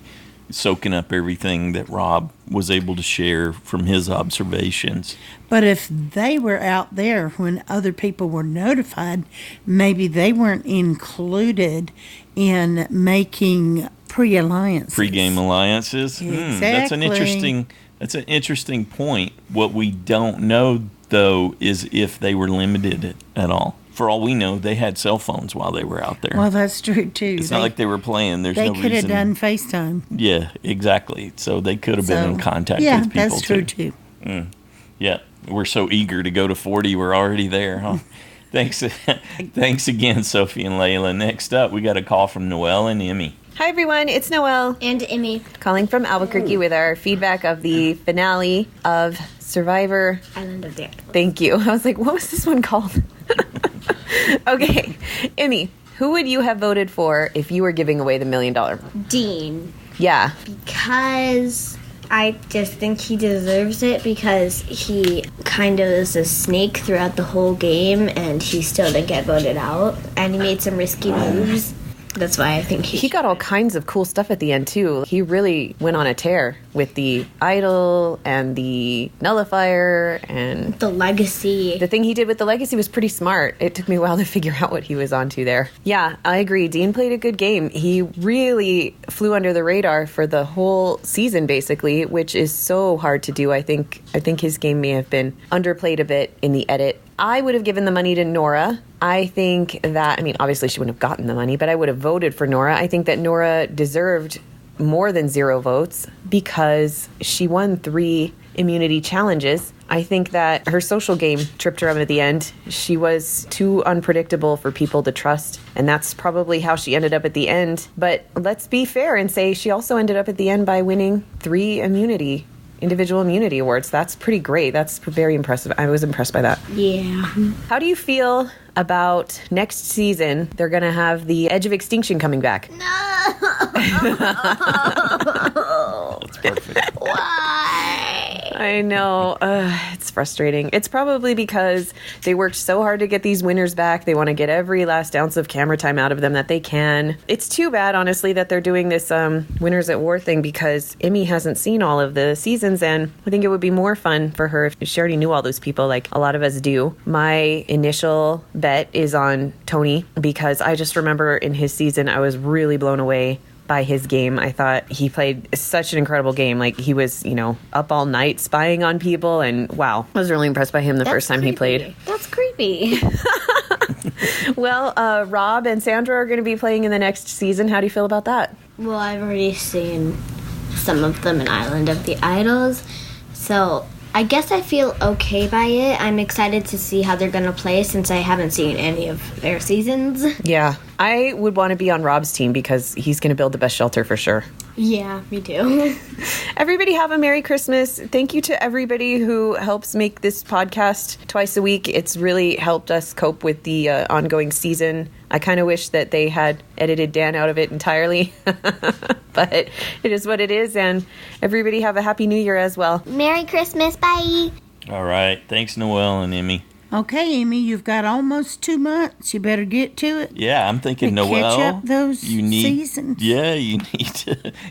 B: soaking up everything that Rob was able to share from his observations.
A: But if they were out there when other people were notified, maybe they weren't included in making pre-alliances.
B: Pre-game alliances. That's an interesting point. What we don't know though is if they were limited at all. For all we know, they had cell phones while they were out there.
A: Well, that's true too.
B: It's not like they were playing. There's
A: they
B: no reason.
A: could have done FaceTime.
B: Yeah, exactly. So they could have been in contact
A: yeah,
B: with people
A: that's true too.
B: Yeah, we're so eager to go to 40, we're already there, huh? Thanks again, Sophie-n-Leila. Next up, we got a call from Noelle-n-Immie.
L: Hi everyone, it's Noelle
K: And Immie.
L: calling from Albuquerque with our feedback of the finale of Survivor
K: Island of the Idols.
L: Thank you. I was like, what was this one called? Okay, Immie, who would you have voted for if you were giving away the $1 million?
K: Dean.
L: Yeah.
K: Because I just think he deserves it because he kind of is a snake throughout the whole game and he still didn't get voted out. And he made some risky moves. That's why I think
L: He got all kinds of cool stuff at the end, too. He really went on a tear with the idol and the nullifier and
K: the legacy.
L: The thing he did with the legacy was pretty smart. It took me a while to figure out what he was onto there. Yeah, I agree. Dean played a good game. He really flew under the radar for the whole season, basically, which is so hard to do. I think his game may have been underplayed a bit in the edit. I would have given the money to Nora. I think that, obviously she wouldn't have gotten the money, but I would have voted for Nora. I think that Nora deserved more than 0 votes because she won 3 immunity challenges. I think that her social game tripped her up at the end. She was too unpredictable for people to trust, and that's probably how she ended up at the end. But let's be fair and say she also ended up at the end by winning 3 individual immunity awards. That's pretty great. That's very impressive. I was impressed by that.
K: Yeah.
L: How do you feel about next season? They're going to have the Edge of Extinction coming back.
K: No.
B: That's perfect.
K: Why?
L: I know. It's frustrating. It's probably because they worked so hard to get these winners back. They want to get every last ounce of camera time out of them that they can. It's too bad, honestly, that they're doing this Winners at War thing because Immie hasn't seen all of the seasons, and I think it would be more fun for her if she already knew all those people like a lot of us do. My initial bet is on Tony because I just remember in his season I was really blown away by his game. I thought he played such an incredible game. Like he was, up all night spying on people, and wow, I was really impressed by him the first time he played.
K: That's creepy.
L: Well, Rob and Sandra are going to be playing in the next season. How do you feel about that?
K: Well, I've already seen some of them in Island of the Idols, so I guess I feel okay by it. I'm excited to see how they're going to play since I haven't seen any of their seasons.
L: Yeah, I would want to be on Rob's team because he's going to build the best shelter for sure.
K: Yeah, me too.
L: Everybody have a Merry Christmas. Thank you to everybody who helps make this podcast twice a week. It's really helped us cope with the ongoing season. I kind of wish that they had edited Dan out of it entirely, but it is what it is, and everybody have a Happy New Year as well.
K: Merry Christmas. Bye.
B: All right. Thanks, Noelle-n-Immie.
A: Okay, Immie, you've got almost 2 months. You better get to it.
B: Yeah, I'm thinking, Noelle,
A: catch up those seasons.
B: Yeah, you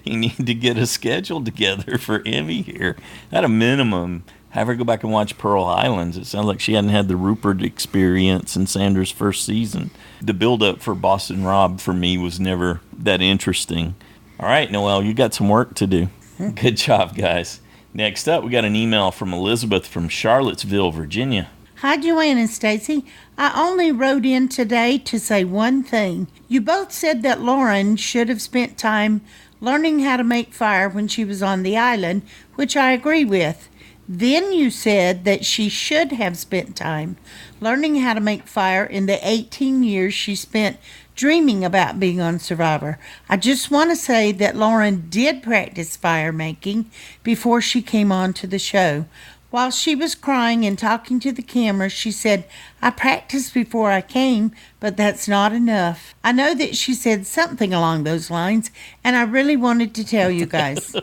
B: need to get a schedule together for Immie here. At a minimum, have her go back and watch Pearl Islands. It sounds like she hadn't had the Rupert experience in Sandra's first season. The build-up for Boston Rob for me was never that interesting. All right, Noelle, you got some work to do. Good job, guys. Next up, we got an email from Elizabeth from Charlottesville, Virginia.
A: Hi, Joanne and Stacy. I only wrote in today to say one thing. You both said that Lauren should have spent time learning how to make fire when she was on the island, which I agree with. Then you said that she should have spent time learning how to make fire in the 18 years she spent dreaming about being on Survivor. I just want to say that Lauren did practice fire making before she came on to the show. While she was crying and talking to the camera, she said, "I practiced before I came, but that's not enough." I know that she said something along those lines, and I really wanted to tell you guys.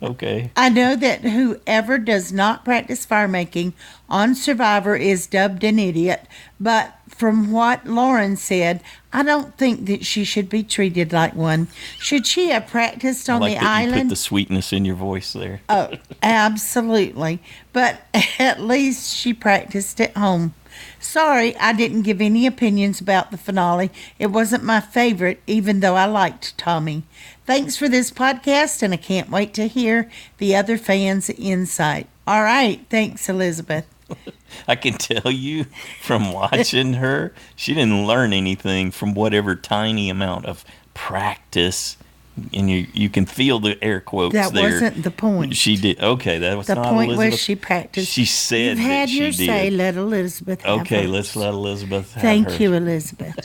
B: Okay.
A: I know that whoever does not practice fire making on Survivor is dubbed an idiot, but from what Lauren said, I don't think that she should be treated like one. Should she have practiced on
B: I like
A: the
B: that
A: island?
B: You put the sweetness in your voice there.
A: Oh, absolutely. But at least she practiced at home. Sorry, I didn't give any opinions about the finale. It wasn't my favorite, even though I liked Tommy. Thanks for this podcast, and I can't wait to hear the other fans' insight. All right. Thanks, Elizabeth.
B: I can tell you from watching her, she didn't learn anything from whatever tiny amount of practice. And you can feel the air quotes
A: That
B: there.
A: wasn't the point.
B: She did. Okay, that was
A: The
B: not
A: point
B: Elizabeth.
A: was she practiced.
B: She said
A: You've had
B: that
A: your
B: she
A: say.
B: did.
A: Let Elizabeth have
B: Okay,
A: hers.
B: let's let Elizabeth have
A: Thank
B: hers.
A: you, Elizabeth.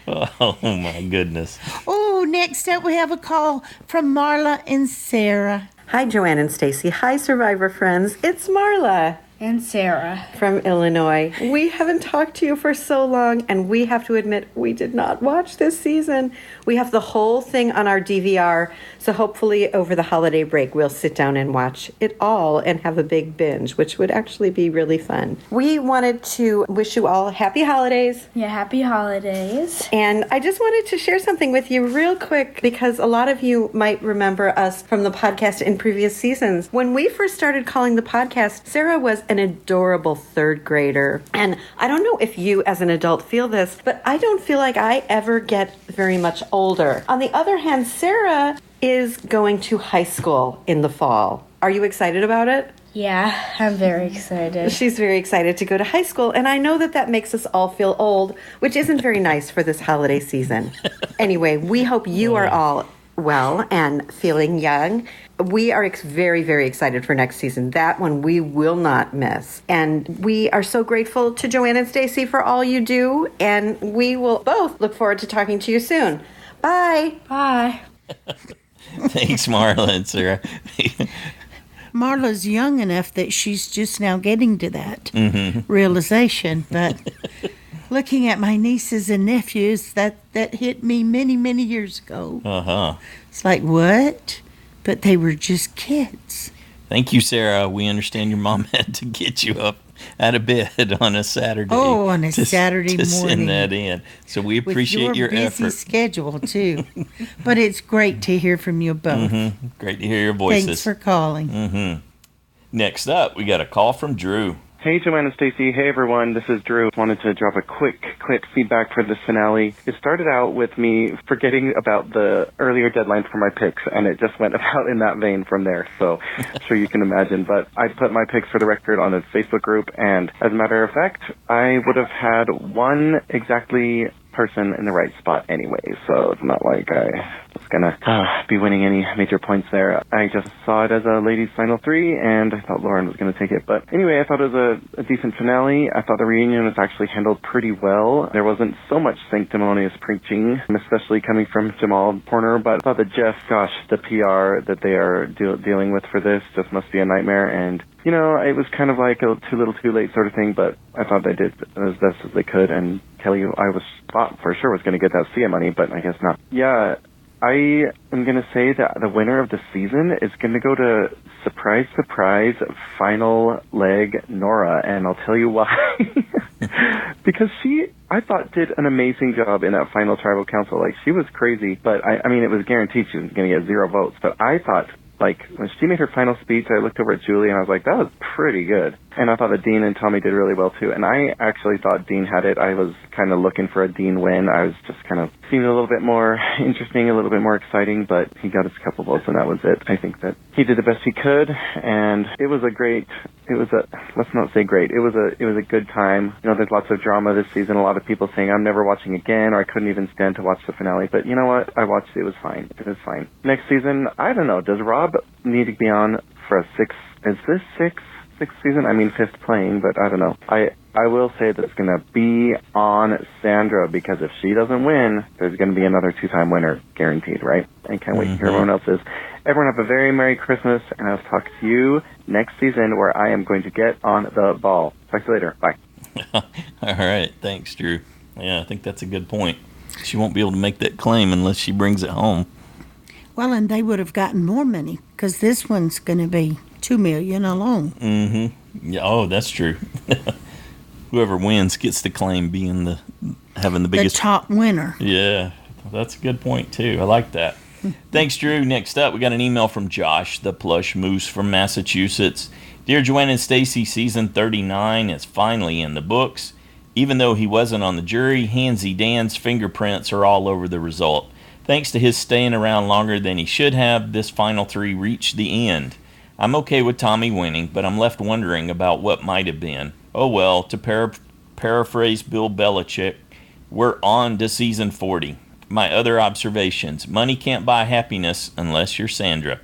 B: Oh, my goodness.
A: Oh, next up we have a call from Marla-n-Sarah.
M: Hi, Joanne and Stacy. Hi, Survivor friends. It's Marla.
N: And Sarah.
M: From Illinois. We haven't talked to you for so long, and we have to admit we did not watch this season. We have the whole thing on our DVR, so hopefully over the holiday break we'll sit down and watch it all and have a big binge, which would actually be really fun. We wanted to wish you all happy holidays.
N: Yeah, happy holidays.
M: And I just wanted to share something with you real quick because a lot of you might remember us from the podcast in previous seasons. When we first started calling the podcast, Sarah was an adorable third grader. And I don't know if you as an adult feel this, but I don't feel like I ever get very much older. On the other hand, Sarah is going to high school in the fall. Are you excited about it?
N: Yeah, I'm very excited.
M: She's very excited to go to high school, and I know that that makes us all feel old, which isn't very nice for this holiday season. Anyway, we hope you are all well and feeling young. We are very, very excited for next season. That one we will not miss. And we are so grateful to Joanne and Stacy for all you do, and we will both look forward to talking to you soon. Bye.
N: Bye.
B: Thanks, Marla and Sarah.
A: Marla's young enough that she's just now getting to that realization. But looking at my nieces and nephews, that hit me many, many years ago.
B: Uh-huh.
A: It's like, what? But they were just kids.
B: Thank you, Sarah. We understand your mom had to get you up out of bed on a Saturday.
A: Oh, on a Saturday
B: to
A: morning.
B: send that in. So we appreciate
A: With your busy
B: effort.
A: schedule, too. But it's great to hear from you both.
B: Great to hear your voices.
A: Thanks for calling.
B: Next up, we got a call from Drew.
O: Hey, Joanne and Stacy. Hey, everyone. This is Drew. Wanted to drop a quick feedback for the finale. It started out with me forgetting about the earlier deadline for my picks, and it just went about in that vein from there. So I'm sure you can imagine. But I put my picks for the record on a Facebook group, and as a matter of fact, I would have had one exactly person in the right spot anyway. So it's not like I was going to be winning any major points there. I just saw it as a ladies' final three, and I thought Lauren was going to take it. But anyway, I thought it was a decent finale. I thought the reunion was actually handled pretty well. There wasn't so much sanctimonious preaching, especially coming from Jamal Horner, but I thought that Jeff, gosh, the PR that they are dealing with for this just must be a nightmare. And you know, it was kind of like a too little too late sort of thing, but I thought they did as best as they could. And Kelly, I thought for sure was going to get that SIA money, but I guess not. Yeah, I am going to say that the winner of the season is going to go to surprise, final leg Nora, and I'll tell you why. Because she, I thought, did an amazing job in that final tribal council. Like, she was crazy, but I mean, it was guaranteed she was going to get 0 votes, but I thought, like, when she made her final speech, I looked over at Julie and I was like, that was pretty good. And I thought that Dean and Tommy did really well, too. And I actually thought Dean had it. I was kind of looking for a Dean win. I was just kind of feeling a little bit more interesting, a little bit more exciting, but he got his couple votes, and that was it. I think that he did the best he could, and let's not say great. It was a good time. You know, there's lots of drama this season. A lot of people saying, I'm never watching again, or I couldn't even stand to watch the finale. But you know what? I watched it. It was fine. It was fine. Next season, I don't know. Does Rob need to be on for a sixth? Is this sixth season? I mean, fifth playing, but I don't know. I will say that it's going to be on Sandra, because if she doesn't win, there's going to be another two-time winner guaranteed, right? I can't wait to hear everyone else's. Everyone have a very Merry Christmas, and I'll talk to you next season, where I am going to get on the ball. Talk to you later. Bye.
B: All right. Thanks, Drew. Yeah, I think that's a good point. She won't be able to make that claim unless she brings it home.
A: Well, and they would have gotten more money, because this one's going to be $2 million alone.
B: Mm-hmm. Yeah. Oh, that's true. Whoever wins gets to claim having the biggest...
A: The top winner.
B: Yeah, that's a good point, too. I like that. Thanks, Drew. Next up, we got an email from Josh, the plush moose from Massachusetts. Dear Joanne and Stacy, season 39 is finally in the books. Even though he wasn't on the jury, Handsy Dan's fingerprints are all over the result. Thanks to his staying around longer than he should have, this final three reached the end. I'm okay with Tommy winning, but I'm left wondering about what might have been. Oh well, to paraphrase Bill Belichick, we're on to season 40. My other observations: money can't buy happiness unless you're Sandra.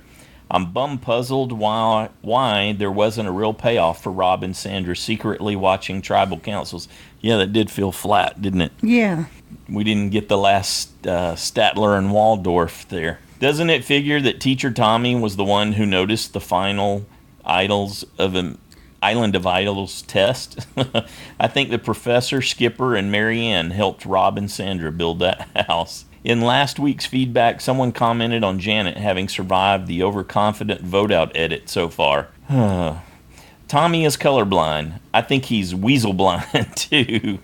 B: I'm bum-puzzled why there wasn't a real payoff for Rob and Sandra secretly watching tribal councils. Yeah, that did feel flat, didn't it?
A: Yeah.
B: We didn't get the last Statler and Waldorf there. Doesn't it figure that Teacher Tommy was the one who noticed the final Island of Idols test? I think the Professor, Skipper, and Marianne helped Rob and Sandra build that house. In last week's feedback, someone commented on Janet having survived the overconfident vote-out edit so far. Tommy is colorblind. I think he's weasel blind, too.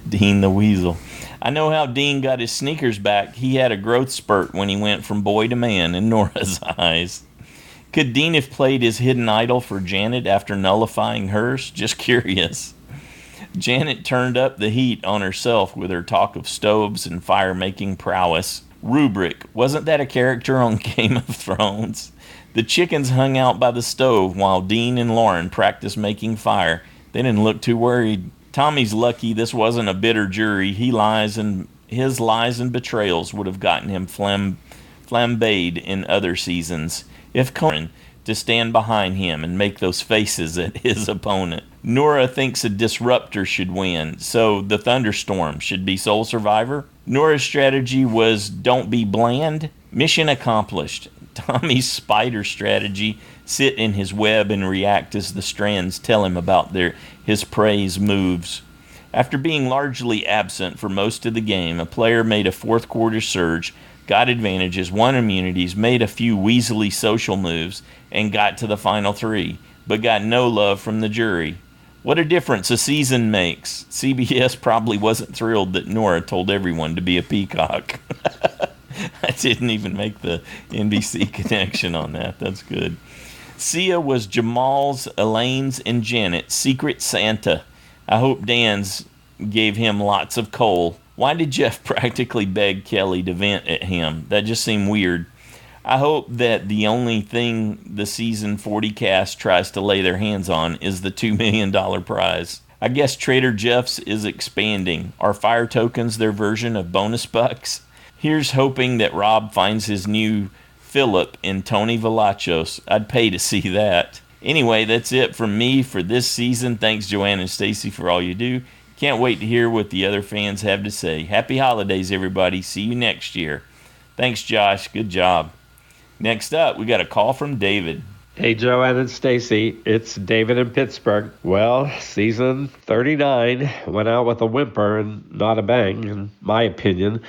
B: Dean the Weasel. I know how Dean got his sneakers back. He had a growth spurt when he went from boy to man in Nora's eyes. Could Dean have played his hidden idol for Janet after nullifying hers? Just curious. Janet turned up the heat on herself with her talk of stoves and fire-making prowess. Rubric, wasn't that a character on Game of Thrones? The chickens hung out by the stove while Dean and Lauren practiced making fire. They didn't look too worried. Tommy's lucky this wasn't a bitter jury. His lies and betrayals would have gotten him flambéed in other seasons. If Conan to stand behind him and make those faces at his opponent. Nora thinks a disruptor should win, so the thunderstorm should be sole survivor. Nora's strategy was don't be bland. Mission accomplished. Tommy's spider strategy, sit in his web and react as the strands tell him about his prey's moves. After being largely absent for most of the game, a player made a fourth quarter surge, got advantages, won immunities, made a few weaselly social moves, and got to the final three, but got no love from the jury. What a difference a season makes. CBS probably wasn't thrilled that Nora told everyone to be a peacock. I didn't even make the NBC connection on that. That's good. Sia was Jamal's, Elaine's, and Janet's secret Santa. I hope Dan's gave him lots of coal. Why did Jeff practically beg Kelly to vent at him? That just seemed weird. I hope that the only thing the season 40 cast tries to lay their hands on is the $2 million prize. I guess Trader Jeff's is expanding. Are fire tokens their version of bonus bucks? Here's hoping that Rob finds his new Philip in Tony Velachos. I'd pay to see that. Anyway, that's it from me for this season. Thanks, Joanne and Stacy, for all you do. Can't wait to hear what the other fans have to say. Happy holidays, everybody. See you next year. Thanks, Josh. Good job. Next up, we got a call from David.
P: Hey, Joanne and Stacy. It's David in Pittsburgh. Well, season 39 went out with a whimper and not a bang, in my opinion.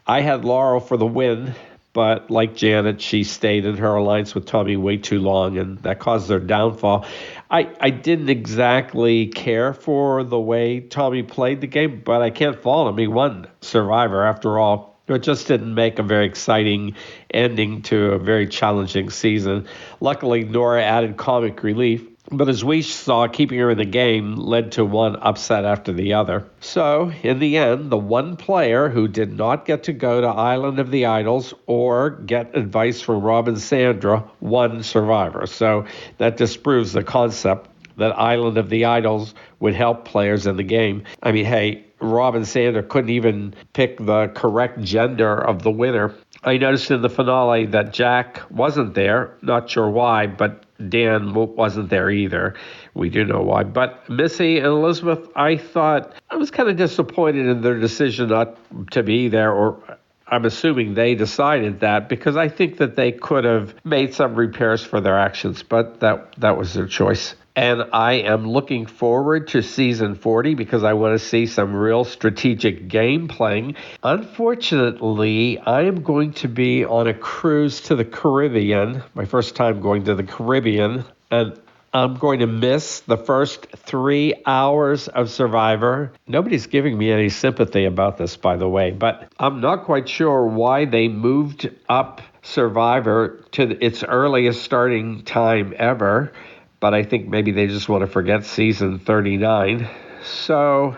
P: I had Laurel for the win, but like Janet, she stayed in her alliance with Tommy way too long, and that caused their downfall. I didn't exactly care for the way Tommy played the game, but I can't fault him. He won Survivor after all. It just didn't make a very exciting ending to a very challenging season. Luckily, Nora added comic relief, But as we saw, keeping her in the game led to one upset after the other. So, in the end, the one player who did not get to go to Island of the Idols or get advice from Marla-n-Sarah won Survivor. So that disproves the concept that Island of the Idols would help players in the game. I mean, hey, Marla-n-Sarah couldn't even pick the correct gender of the winner. I noticed in the finale that Jack wasn't there. Not sure why, but Dan wasn't there either. We do know why. But Missy and Elizabeth, I thought I was kind of disappointed in their decision not to be there, or I'm assuming they decided that, because I think that they could have made some repairs for their actions, but that was their choice. And I am looking forward to season 40 because I want to see some real strategic game playing. Unfortunately, I am going to be on a cruise to the Caribbean, my first time going to the Caribbean, and I'm going to miss the first 3 hours of Survivor. Nobody's giving me any sympathy about this, by the way, but I'm not quite sure why they moved up Survivor to its earliest starting time ever. But I think maybe they just want to forget season 39. So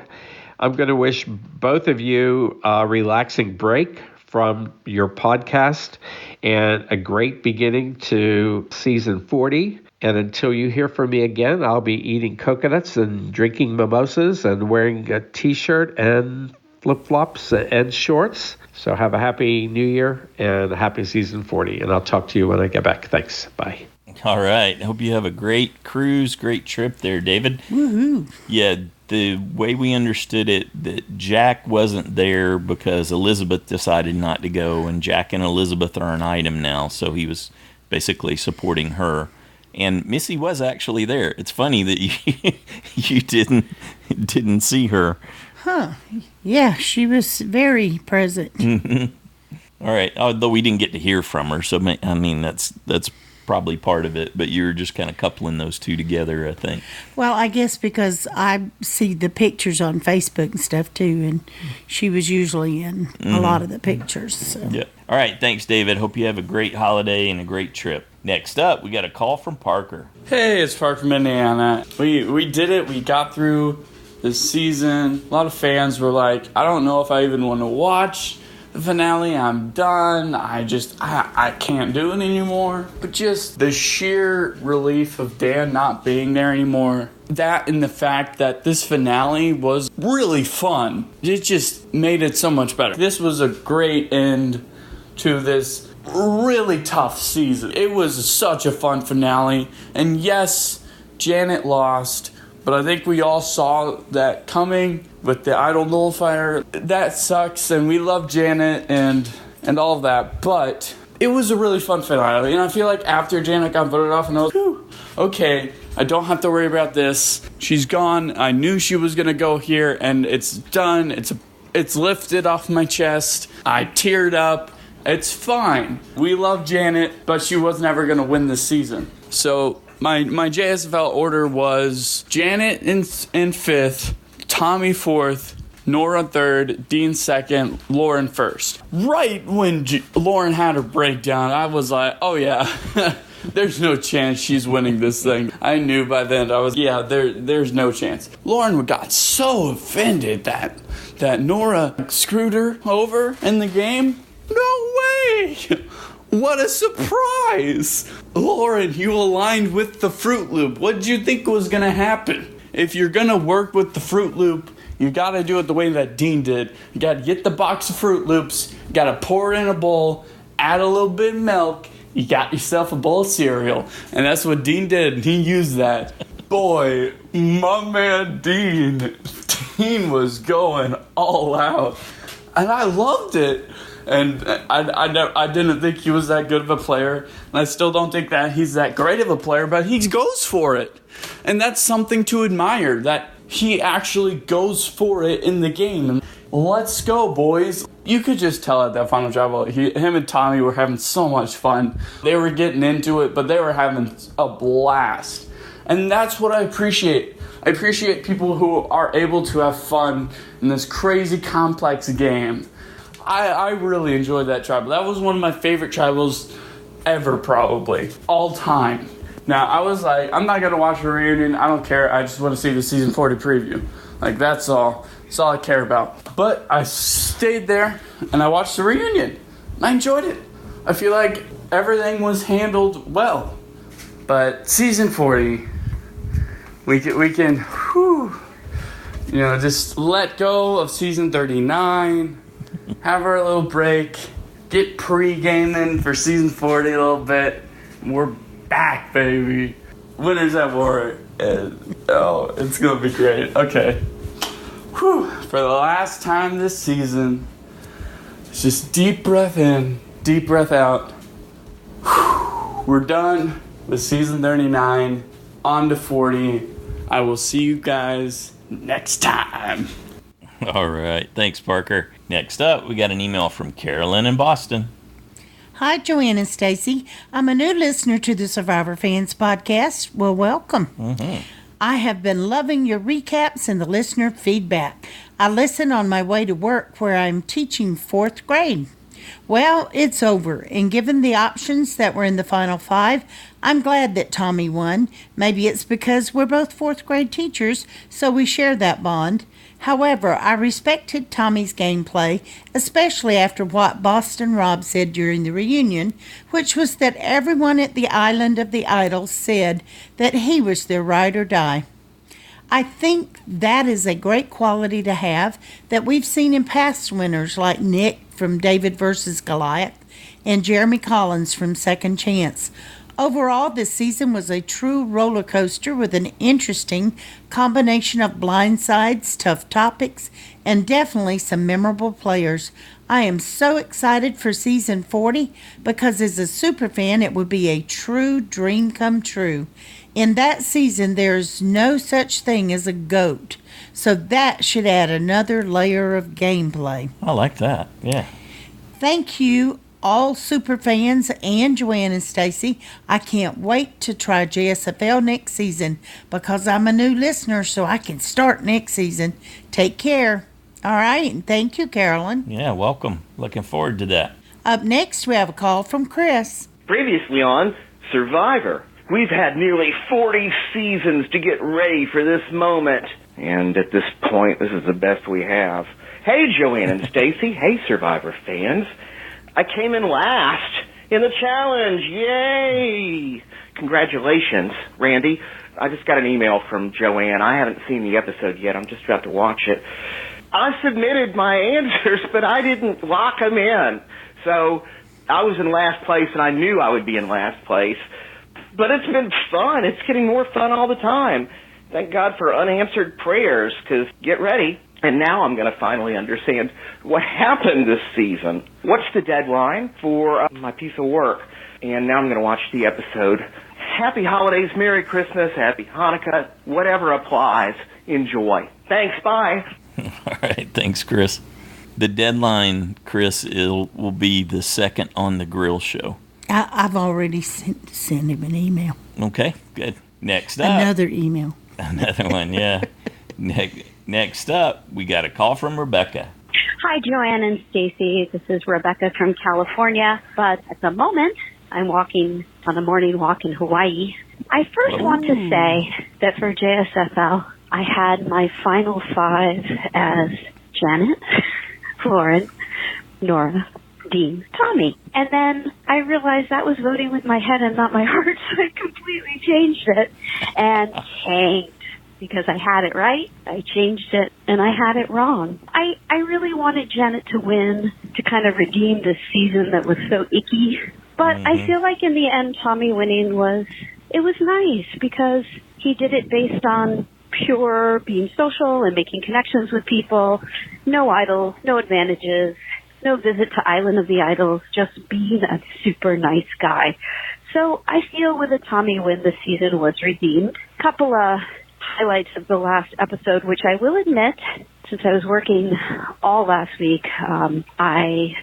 P: I'm going to wish both of you a relaxing break from your podcast and a great beginning to season 40. And until you hear from me again, I'll be eating coconuts and drinking mimosas and wearing a T-shirt and flip-flops and shorts. So have a happy new year and a happy season 40. And I'll talk to you when I get back. Thanks. Bye.
B: All right. Hope you have a great cruise, great trip there, David.
A: Woohoo.
B: Yeah, the way we understood it, that Jack wasn't there because Elizabeth decided not to go, and Jack and Elizabeth are an item now, so he was basically supporting her. And Missy was actually there. It's funny that you didn't see her.
A: Huh. Yeah, she was very present.
B: Mm-hmm. All right. Although we didn't get to hear from her, so I mean that's probably part of it, but you're just kind of coupling those two together, I think.
A: Well, I guess because I see the pictures on Facebook and stuff too, and she was usually in a lot of the pictures. So.
B: Yeah. All right. Thanks, David. Hope you have a great holiday and a great trip. Next up, we got a call from Parker.
Q: Hey, it's Parker from Indiana. We did it. We got through this season. A lot of fans were like, I don't know if I even want to watch the finale. I'm done. I can't do it anymore. But just the sheer relief of Dan not being there anymore, that and the fact that this finale was really fun, it just made it so much better. This was a great end to this really tough season. It was such a fun finale. And yes, Janet lost, but I think we all saw that coming with the Idol nullifier. That sucks, and we love Janet and all of that, but it was a really fun finale. And I feel like after Janet got voted off, and I was, whew, okay, I don't have to worry about this. She's gone. I knew she was going to go here, and it's done. It's lifted off my chest. I teared up. It's fine. We love Janet, but she was never going to win this season. So my JSFL order was Janet in 5th, Tommy 4th, Nora 3rd, Dean 2nd, Lauren 1st. Right when Lauren had her breakdown, I was like, oh yeah, there's no chance she's winning this thing. I knew by then, there's no chance. Lauren got so offended that Nora screwed her over in the game. No way! What a surprise! Lauren, you aligned with the Fruit Loop. What did you think was going to happen? If you're going to work with the Fruit Loop, you got to do it the way that Dean did. You got to get the box of Fruit Loops, you got to pour it in a bowl, add a little bit of milk, you got yourself a bowl of cereal. And that's what Dean did, and he used that. Boy, my man Dean was going all out. And I loved it. And I didn't think he was that good of a player. And I still don't think that he's that great of a player, but he goes for it. And that's something to admire, that he actually goes for it in the game. And let's go, boys. You could just tell at that final travel, him and Tommy were having so much fun. They were getting into it, but they were having a blast. And that's what I appreciate. I appreciate people who are able to have fun in this crazy, complex game. I really enjoyed that tribal. That was one of my favorite tribals ever, probably. All time. Now, I was like, I'm not going to watch a reunion. I don't care. I just want to see the season 40 preview. Like, that's all. That's all I care about. But I stayed there, and I watched the reunion. And I enjoyed it. I feel like everything was handled well. But season 40, we can whew, just let go of season 39, have our little break, get pre-gaming for season 40 a little bit. We're back, baby. Winners at war. Oh, it's going to be great. Okay. Whew. For the last time this season, it's just deep breath in, deep breath out. Whew. We're done with season 39. On to 40. I will see you guys next time.
B: All right. Thanks, Parker. Next up, we got an email from Carolyn in Boston.
A: Hi, Joanne and Stacy. I'm a new listener to the Survivor Fans podcast. Well, welcome.
B: Mm-hmm.
A: I have been loving your recaps and the listener feedback. I listen on my way to work where I'm teaching 4th grade. Well, it's over, and given the options that were in the final 5, I'm glad that Tommy won. Maybe it's because we're both 4th grade teachers, so we share that bond. However, I respected Tommy's gameplay, especially after what Boston Rob said during the reunion, which was that everyone at the Island of the Idols said that he was their ride or die. I think that is a great quality to have that we've seen in past winners like Nick from David vs. Goliath and Jeremy Collins from Second Chance. Overall, this season was a true roller coaster with an interesting combination of blindsides, tough topics, and definitely some memorable players. I am so excited for season 40 because as a superfan, it would be a true dream come true. In that season, there's no such thing as a GOAT, so that should add another layer of gameplay.
B: I like that, yeah.
A: Thank you, all super fans and Joanne and Stacy. I can't wait to try JSFL next season because I'm a new listener, so I can start next season. Take care. All right, and thank you, Carolyn.
B: Yeah, welcome. Looking forward to that.
A: Up next, we have a call from Chris.
R: Previously on Survivor, we've had nearly 40 seasons to get ready for this moment. And at this point, this is the best we have. Hey, Joanne and Stacy. Hey, Survivor fans. I came in last in the challenge. Yay! Congratulations, Randy. I just got an email from Joanne. I haven't seen the episode yet. I'm just about to watch it. I submitted my answers, but I didn't lock them in. So I was in last place, and I knew I would be in last place. But it's been fun. It's getting more fun all the time. Thank God for unanswered prayers, because get ready. And now I'm going to finally understand what happened this season. What's the deadline for my piece of work? And now I'm going to watch the episode. Happy holidays, Merry Christmas, Happy Hanukkah, whatever applies. Enjoy. Thanks, bye.
B: All right, thanks, Chris. The deadline, Chris, will be the second on the grill show.
A: I've already sent him an email.
B: Okay, good. Next up.
A: Another email.
B: Another one, yeah. Next up, we got a call from Rebecca.
S: Hi, Joanne and Stacy. This is Rebecca from California, but at the moment, I'm walking on a morning walk in Hawaii. I first want to say that for JSFL, I had my final 5 as Janet, Lauren, Nora, Dean, Tommy. And then I realized that was voting with my head and not my heart, so I completely changed it and tanked. Because I had it right, I changed it, and I had it wrong. I really wanted Janet to win, to kind of redeem this season that was so icky. But I feel like in the end, Tommy winning was nice, because he did it based on pure being social and making connections with people, no idols, no advantages, no visit to Island of the Idols, just being a super nice guy. So I feel with a Tommy win, the season was redeemed. Couple of highlights of the last episode, which I will admit, since I was working all last week, I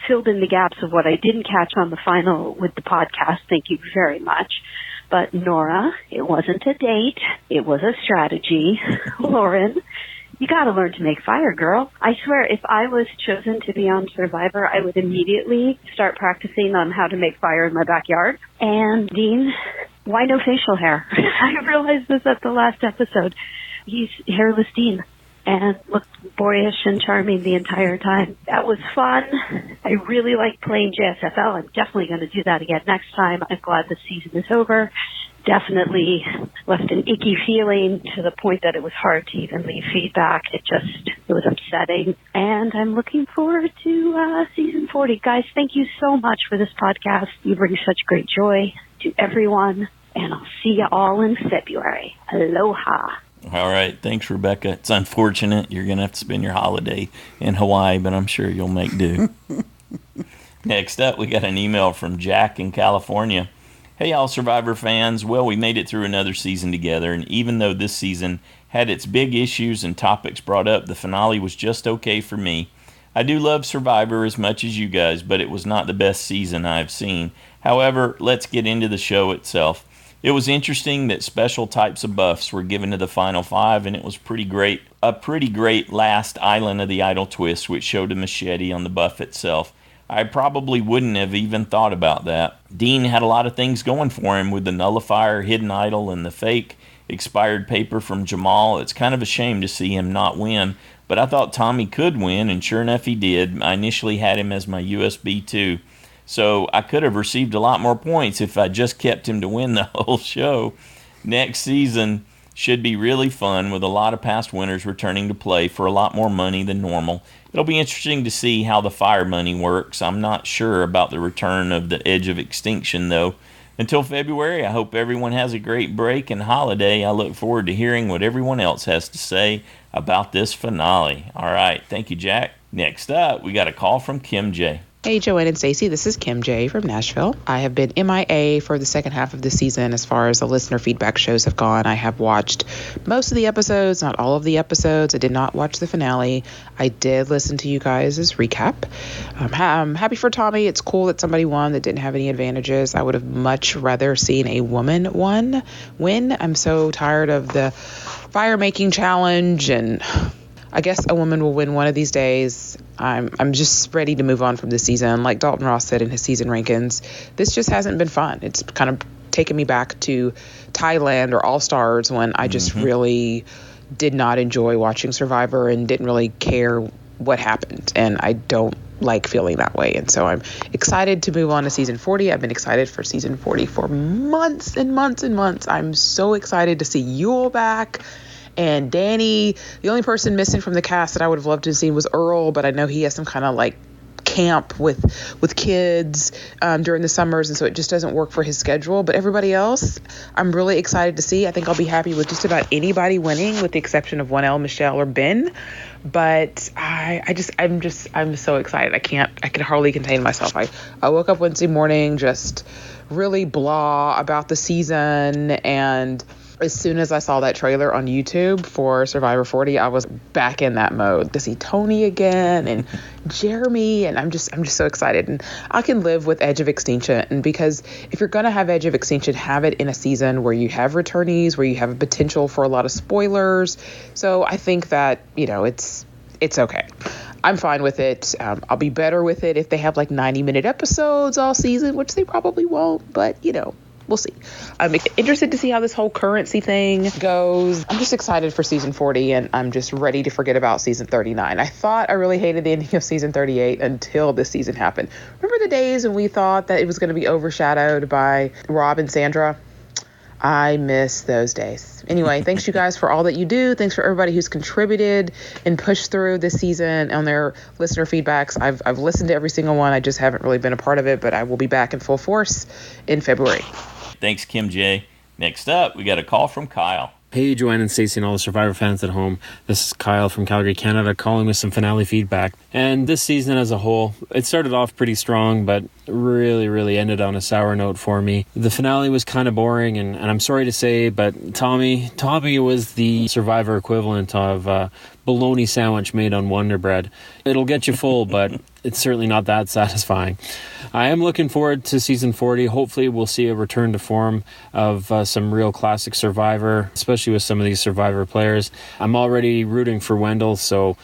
S: filled in the gaps of what I didn't catch on the final with the podcast. Thank you very much. But Nora, it wasn't a date. It was a strategy. Lauren, you got to learn to make fire, girl. I swear, if I was chosen to be on Survivor, I would immediately start practicing on how to make fire in my backyard. And Dean, why no facial hair? I realized this at the last episode. He's hairless Dean and looked boyish and charming the entire time. That was fun. I really like playing JSFL. I'm definitely going to do that again next time. I'm glad the season is over. Definitely left an icky feeling to the point that it was hard to even leave feedback. It was upsetting. And I'm looking forward to season 40. Guys, thank you so much for this podcast. You bring such great joy to everyone. And I'll see you all in February. Aloha.
B: All right. Thanks, Rebecca. It's unfortunate you're going to have to spend your holiday in Hawaii, but I'm sure you'll make do. Next up, we got an email from Jack in California. Hey, y'all Survivor fans. Well, we made it through another season together, and even though this season had its big issues and topics brought up, the finale was just okay for me. I do love Survivor as much as you guys, but it was not the best season I've seen. However, let's get into the show itself. It was interesting that special types of buffs were given to the final five, and it was a pretty great last Island of the Idol twist, which showed a machete on the buff itself. I probably wouldn't have even thought about that. Dean had a lot of things going for him with the nullifier, hidden idol, and the fake expired paper from Jamal. It's kind of a shame to see him not win, but I thought Tommy could win, and sure enough he did. I initially had him as my USB 2. So I could have received a lot more points if I just kept him to win the whole show. Next season should be really fun with a lot of past winners returning to play for a lot more money than normal. It'll be interesting to see how the fire money works. I'm not sure about the return of the Edge of Extinction though. Until February, I hope everyone has a great break and holiday. I look forward to hearing what everyone else has to say about this finale. All right, thank you, Jack. Next up, we got a call from KimJ.
T: Hey, Joanne and Stacey, this is KimJ from Nashville. I have been MIA for the second half of the season as far as the listener feedback shows have gone. I have watched most of the episodes, not all of the episodes. I did not watch the finale. I did listen to you guys' recap. I'm happy for Tommy. It's cool that somebody won that didn't have any advantages. I would have much rather seen a woman win. I'm so tired of the fire making challenge, and I guess a woman will win one of these days. I'm just ready to move on from this season. Like Dalton Ross said in his season rankings, this just hasn't been fun. It's kind of taken me back to Thailand or All Stars when I just really did not enjoy watching Survivor and didn't really care what happened. And I don't like feeling that way. And so I'm excited to move on to season 40. I've been excited for season 40 for months and months and months. I'm so excited to see Yule back. And Danny, the only person missing from the cast that I would have loved to have seen was Earl, but I know he has some kind of like camp with kids during the summers, and so it just doesn't work for his schedule. But everybody else, I'm really excited to see. I think I'll be happy with just about anybody winning, with the exception of 1L, Michelle, or Ben. But I'm so excited. I can hardly contain myself. I woke up Wednesday morning just really blah about the season, and as soon as I saw that trailer on YouTube for Survivor 40, I was back in that mode to see Tony again and Jeremy, and I'm just so excited. And I can live with Edge of Extinction, and because if you're going to have Edge of Extinction, have it in a season where you have returnees, where you have a potential for a lot of spoilers. So I think that, it's okay. I'm fine with it. I'll be better with it if they have like 90-minute episodes all season, which they probably won't, but we'll see. I'm interested to see how this whole currency thing goes. I'm just excited for season 40, and I'm just ready to forget about season 39. I thought I really hated the ending of season 38 until this season happened. Remember the days when we thought that it was going to be overshadowed by Rob and Sandra? I miss those days. Anyway, thanks you guys for all that you do. Thanks for everybody who's contributed and pushed through this season on their listener feedbacks. I've listened to every single one. I just haven't really been a part of it, but I will be back in full force in February.
B: Thanks, KimJ. Next up, we got a call from Kyle.
U: Hey, Joanne and Stacey and all the Survivor fans at home. This is Kyle from Calgary, Canada, calling with some finale feedback. And this season as a whole, it started off pretty strong, but really ended on a sour note for me. The finale was kind of boring, and I'm sorry to say, but Tommy was the Survivor equivalent of bologna sandwich made on Wonder Bread. It'll get you full, but it's certainly not that satisfying. I am looking forward to season 40. Hopefully we'll see a return to form of some real classic Survivor, especially with some of these Survivor players. I'm already rooting for Wendell, so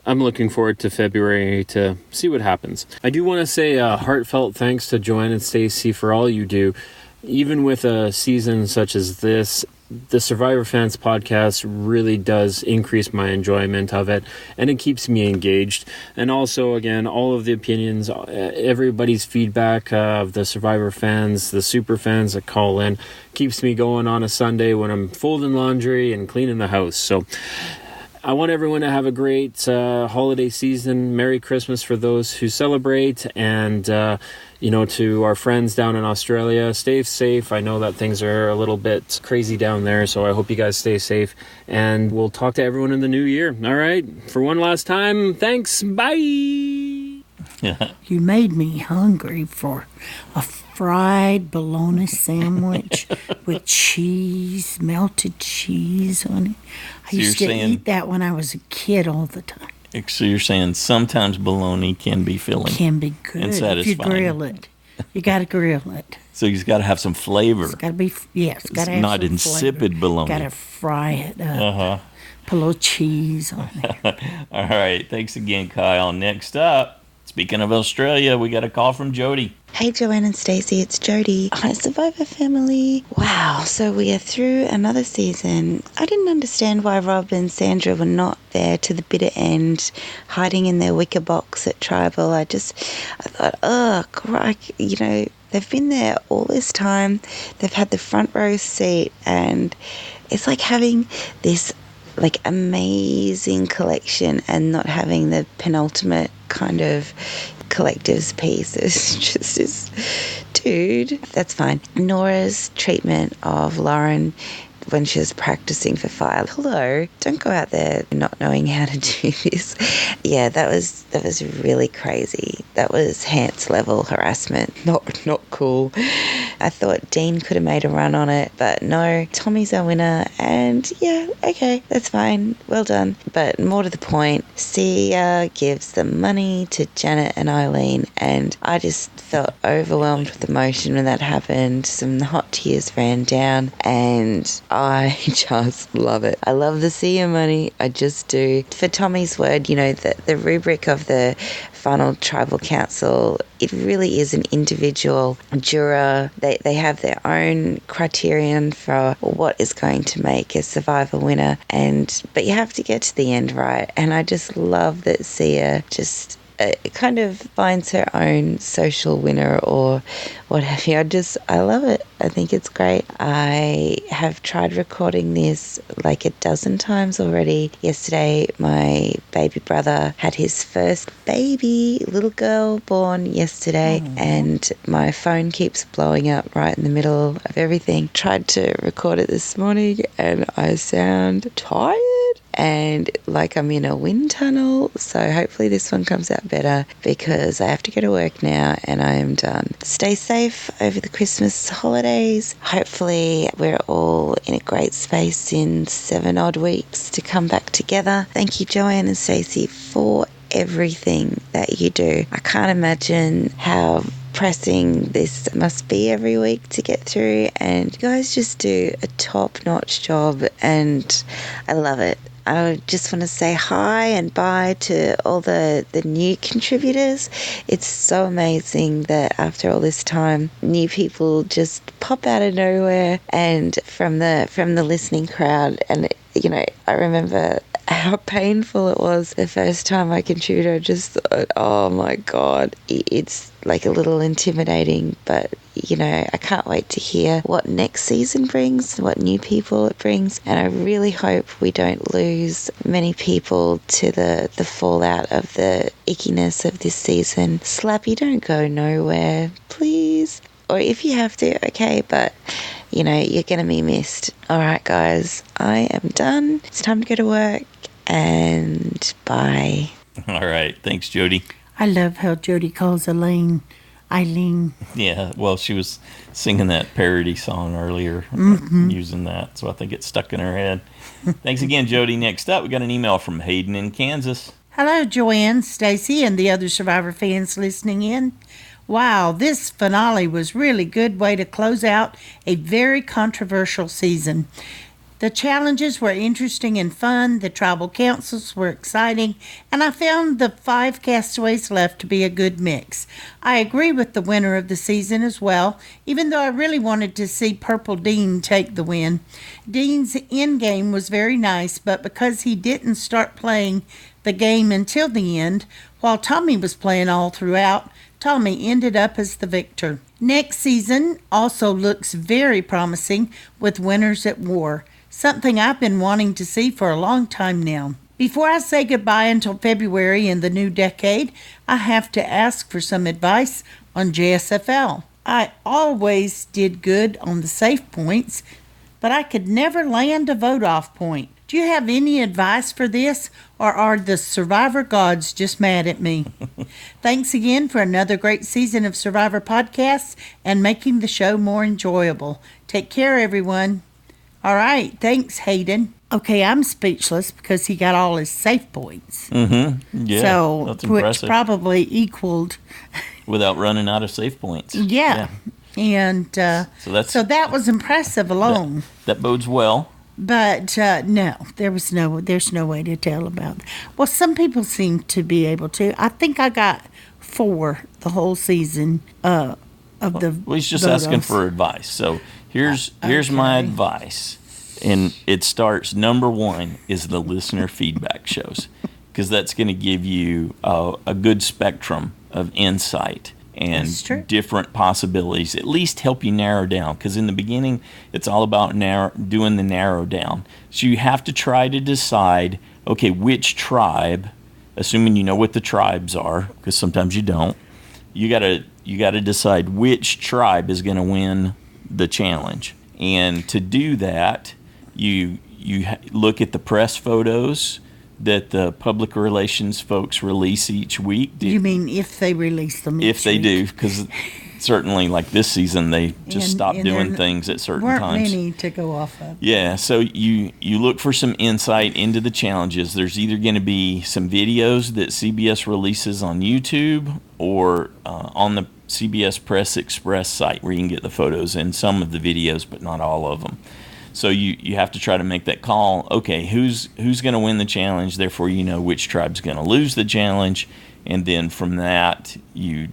U: I'm looking forward to February to see what happens. I do want to say a heartfelt thanks to Joanne and Stacey for all you do. even with a season such as this, the Survivor Fans podcast really does increase my enjoyment of it, and it keeps me engaged. And also, again, all of the opinions, everybody's feedback of the Survivor fans, the super fans that call in, keeps me going on a Sunday when I'm folding laundry and cleaning the house. So I want everyone to have a great holiday season. Merry Christmas for those who celebrate, and to our friends down in Australia, stay safe. I know that things are a little bit crazy down there, so I hope you guys stay safe, and we'll talk to everyone in the new year. All right, for one last time, thanks. Bye.
A: You made me hungry for a fried bologna sandwich with cheese, melted cheese on it. I used to eat that when I was a kid all the time.
B: So you're saying sometimes bologna can be filling.
A: Can be good
B: and satisfying.
A: If you grill it. You got to grill it.
B: So you've got to have some flavor.
A: It's got to be, it's got to have
B: not
A: some
B: insipid bologna.
A: Got to fry it up. Put a little cheese on it.
B: All right. Thanks again, Kyle. Next up, speaking of Australia, we got a call from Jody.
C: Hey Joanne and Stacey, it's Jody. Hi Survivor family. Wow, so we are through another season. I didn't understand why Rob and Sandra were not there to the bitter end, hiding in their wicker box at Tribal. I thought, oh, crikey, they've been there all this time. They've had the front row seat, and it's like having this amazing collection and not having the penultimate kind of collectives piece. It's just dude, that's fine. Nora's treatment of Lauren when she was practicing for fire. Hello, don't go out there not knowing how to do this. Yeah, that was really crazy. That was Hance level harassment. Not cool. I thought Dean could have made a run on it, but no, Tommy's our winner, and yeah, okay, that's fine, well done. But more to the point, Sia gives the money to Janet and Eileen, and I just felt overwhelmed with emotion when that happened. Some hot tears ran down, and I just love it. I love the Sia money, I just do. For Tommy's word, the rubric of the final tribal council, it really is an individual juror. They have their own criterion for what is going to make a survivor winner, but you have to get to the end right. And I just love that Sia just kind of finds her own social winner or what have you. I love it. I think it's great. I have tried recording this like a dozen times already. Yesterday, my baby brother had his first baby, little girl, born yesterday, and my phone keeps blowing up right in the middle of everything. Tried to record it this morning, and I sound tired and like I'm in a wind tunnel, so hopefully this one comes out better because I have to go to work now and I am done. Stay safe over the Christmas holidays. Hopefully we're all in a great space in 7 odd weeks to come back together. Thank you, Joanne and Stacey, for everything that you do. I can't imagine how pressing this must be every week to get through, and you guys just do a top-notch job, and I love it. I just want to say hi and bye to all the new contributors. It's so amazing that after all this time, new people just pop out of nowhere and from the listening crowd. And I remember how painful it was the first time I contributed. I just thought, oh my God, it's like a little intimidating, but I can't wait to hear what next season brings, what new people it brings, and I really hope we don't lose many people to the fallout of the ickiness of this season. Slappy, don't go nowhere, please. Or if you have to, okay, but you're going to be missed. All right, guys, I am done. It's time to go to work, and bye.
B: All right, thanks, Jody.
A: I love how Jody calls Eileen.
B: Yeah, well, she was singing that parody song earlier, using that, so I think it stuck in her head. Thanks again, Jody. Next up, we got an email from Hayden in Kansas.
A: Hello, Joanne, Stacey, and the other Survivor fans listening in. Wow, this finale was really good way to close out a very controversial season. The challenges were interesting and fun, the tribal councils were exciting, and I found the 5 castaways left to be a good mix. I agree with the winner of the season as well, even though I really wanted to see Purple Dean take the win. Dean's end game was very nice, but because he didn't start playing the game until the end, while Tommy was playing all throughout, Tommy ended up as the victor. Next season also looks very promising with Winners at War, something I've been wanting to see for a long time now. Before I say goodbye until February in the new decade, I have to ask for some advice on JSFL. I always did good on the safe points, but I could never land a vote-off point. Do you have any advice for this, or are the Survivor gods just mad at me? Thanks again for another great season of Survivor podcasts and making the show more enjoyable. Take care, everyone. All right, thanks, Hayden. Okay, I'm speechless because he got all his safe points.
B: Mm-hmm. Yeah,
A: so,
B: that's
A: which
B: impressive.
A: probably equaled.
B: Without running out of safe points.
A: Yeah. And so that was impressive alone.
B: That bodes well.
A: But no, there's no way to tell about it. Well, some people seem to be able to. I think I got 4 the whole season of the.
B: Well, he's just asking for advice. So here's my advice, and it starts. Number 1 is the listener feedback shows, because that's going to give you a good spectrum of insight and different possibilities, at least help you narrow down, because in the beginning it's all about doing the narrow down. So you have to try to decide, okay, which tribe, assuming you know what the tribes are, because sometimes you don't, you gotta decide which tribe is going to win the challenge. And to do that, you look at the press photos that the public relations folks release each week.
A: You mean if they release them each
B: If they
A: week?
B: do, because certainly like this season, they just stopped doing things at certain
A: weren't
B: times.
A: Many to go off of.
B: Yeah, so you look for some insight into the challenges. There's either going to be some videos that CBS releases on YouTube or on the CBS Press Express site where you can get the photos and some of the videos, but not all of them. So you have to try to make that call. Okay, who's going to win the challenge? Therefore, you know which tribe's going to lose the challenge, and then from that, you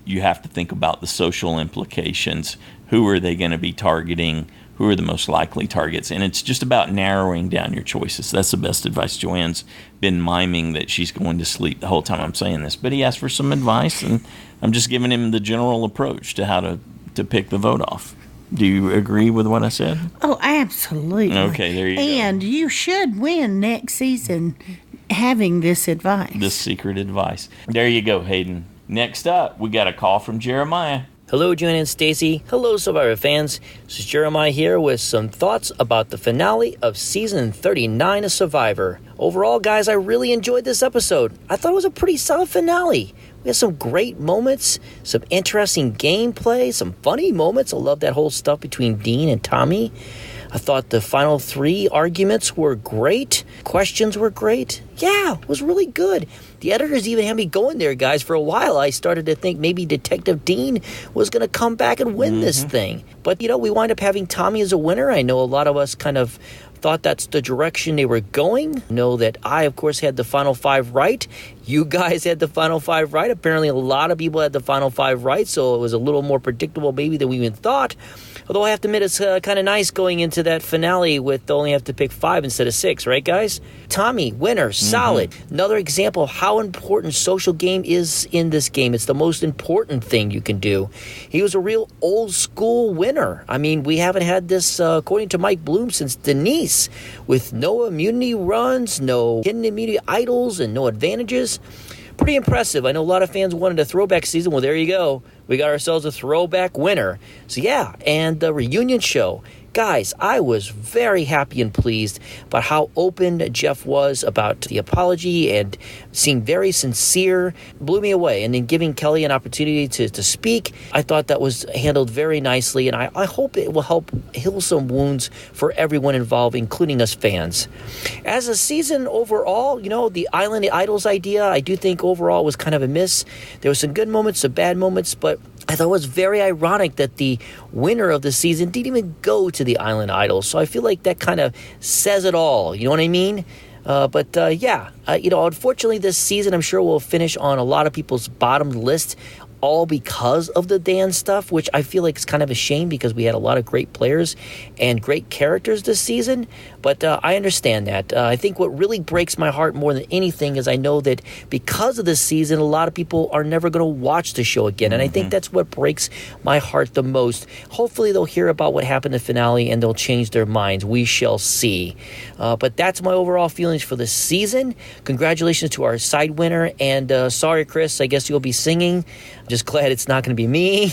B: have to think about the social implications. Who are they going to be targeting? Who are the most likely targets? And it's just about narrowing down your choices. That's the best advice. Joanne's been miming that she's going to sleep the whole time I'm saying this, but he asked for some advice, and I'm just giving him the general approach to how to pick the vote off. Do you agree with what I said?
A: Oh, absolutely.
B: Okay, there you go.
A: And you should win next season having this advice.
B: This secret advice. There you go, Hayden. Next up, we got a call from Jeremiah.
D: Hello, Joanne and Stacy. Hello, Survivor fans. This is Jeremiah here with some thoughts about the finale of season 39 of Survivor. Overall, guys, I really enjoyed this episode. I thought it was a pretty solid finale. We had some great moments, some interesting gameplay, some funny moments. I love that whole stuff between Dean and Tommy. I thought the final 3 arguments were great. Questions were great. Yeah, it was really good. The editors even had me going there, guys. For a while, I started to think maybe Detective Dean was going to come back and win this thing. But, we wind up having Tommy as a winner. I know a lot of us kind of thought that's the direction they were going. Know that I, of course, had the final 5 right. You guys had the final 5 right. Apparently, a lot of people had the final 5 right, so it was a little more predictable maybe than we even thought. Although I have to admit, it's kind of nice going into that finale with only have to pick 5 instead of 6, right, guys? Tommy, winner, solid. Another example of how important social game is in this game. It's the most important thing you can do. He was a real old school winner. I mean, we haven't had this, according to Mike Bloom, since Denise, with no immunity runs, no hidden immunity idols, and no advantages. Pretty impressive. I know a lot of fans wanted a throwback season. Well, there you go. We got ourselves a throwback winner. So, yeah, and the reunion show. Guys, I was very happy and pleased about how open Jeff was about the apology and seemed very sincere. Blew me away. And then giving Kelly an opportunity to speak, I thought that was handled very nicely. And I hope it will help heal some wounds for everyone involved, including us fans. As a season overall, the Island, the Idols idea, I do think overall was kind of a miss. There were some good moments, some bad moments, but I thought it was very ironic that the winner of the season didn't even go to the Island Idol. So I feel like that kind of says it all. You know what I mean? Unfortunately, this season I'm sure will finish on a lot of people's bottom list, all because of the dance stuff, which I feel like is kind of a shame because we had a lot of great players and great characters this season. But I understand that. I think what really breaks my heart more than anything is I know that because of this season, a lot of people are never going to watch the show again. And I think that's what breaks my heart the most. Hopefully they'll hear about what happened in the finale and they'll change their minds. We shall see. But that's my overall feelings for the season. Congratulations to our side winner. And sorry, Chris, I guess you'll be singing. I'm just glad it's not going to be me.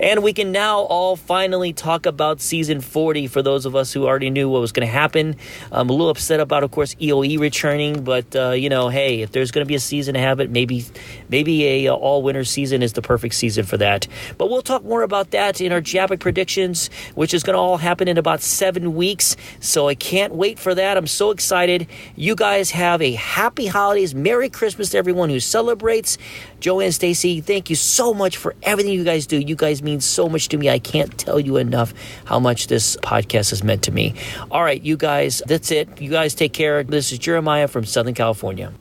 D: And we can now all finally talk about season 40 for those of us who already knew what was going to happen. I'm a little upset about, of course, EOE returning, but hey, if there's going to be a season to have it, maybe a all-winner season is the perfect season for that. But we'll talk more about that in our Japic predictions, which is going to all happen in about 7 weeks. So I can't wait for that. I'm so excited. You guys have a happy holidays. Merry Christmas to everyone who celebrates. Joanne and Stacy, thank you so much for everything you guys do. You guys mean so much to me. I can't tell you enough how much this podcast has meant to me. All right, you guys, that's it. You guys take care. This is Jeremiah from Southern California.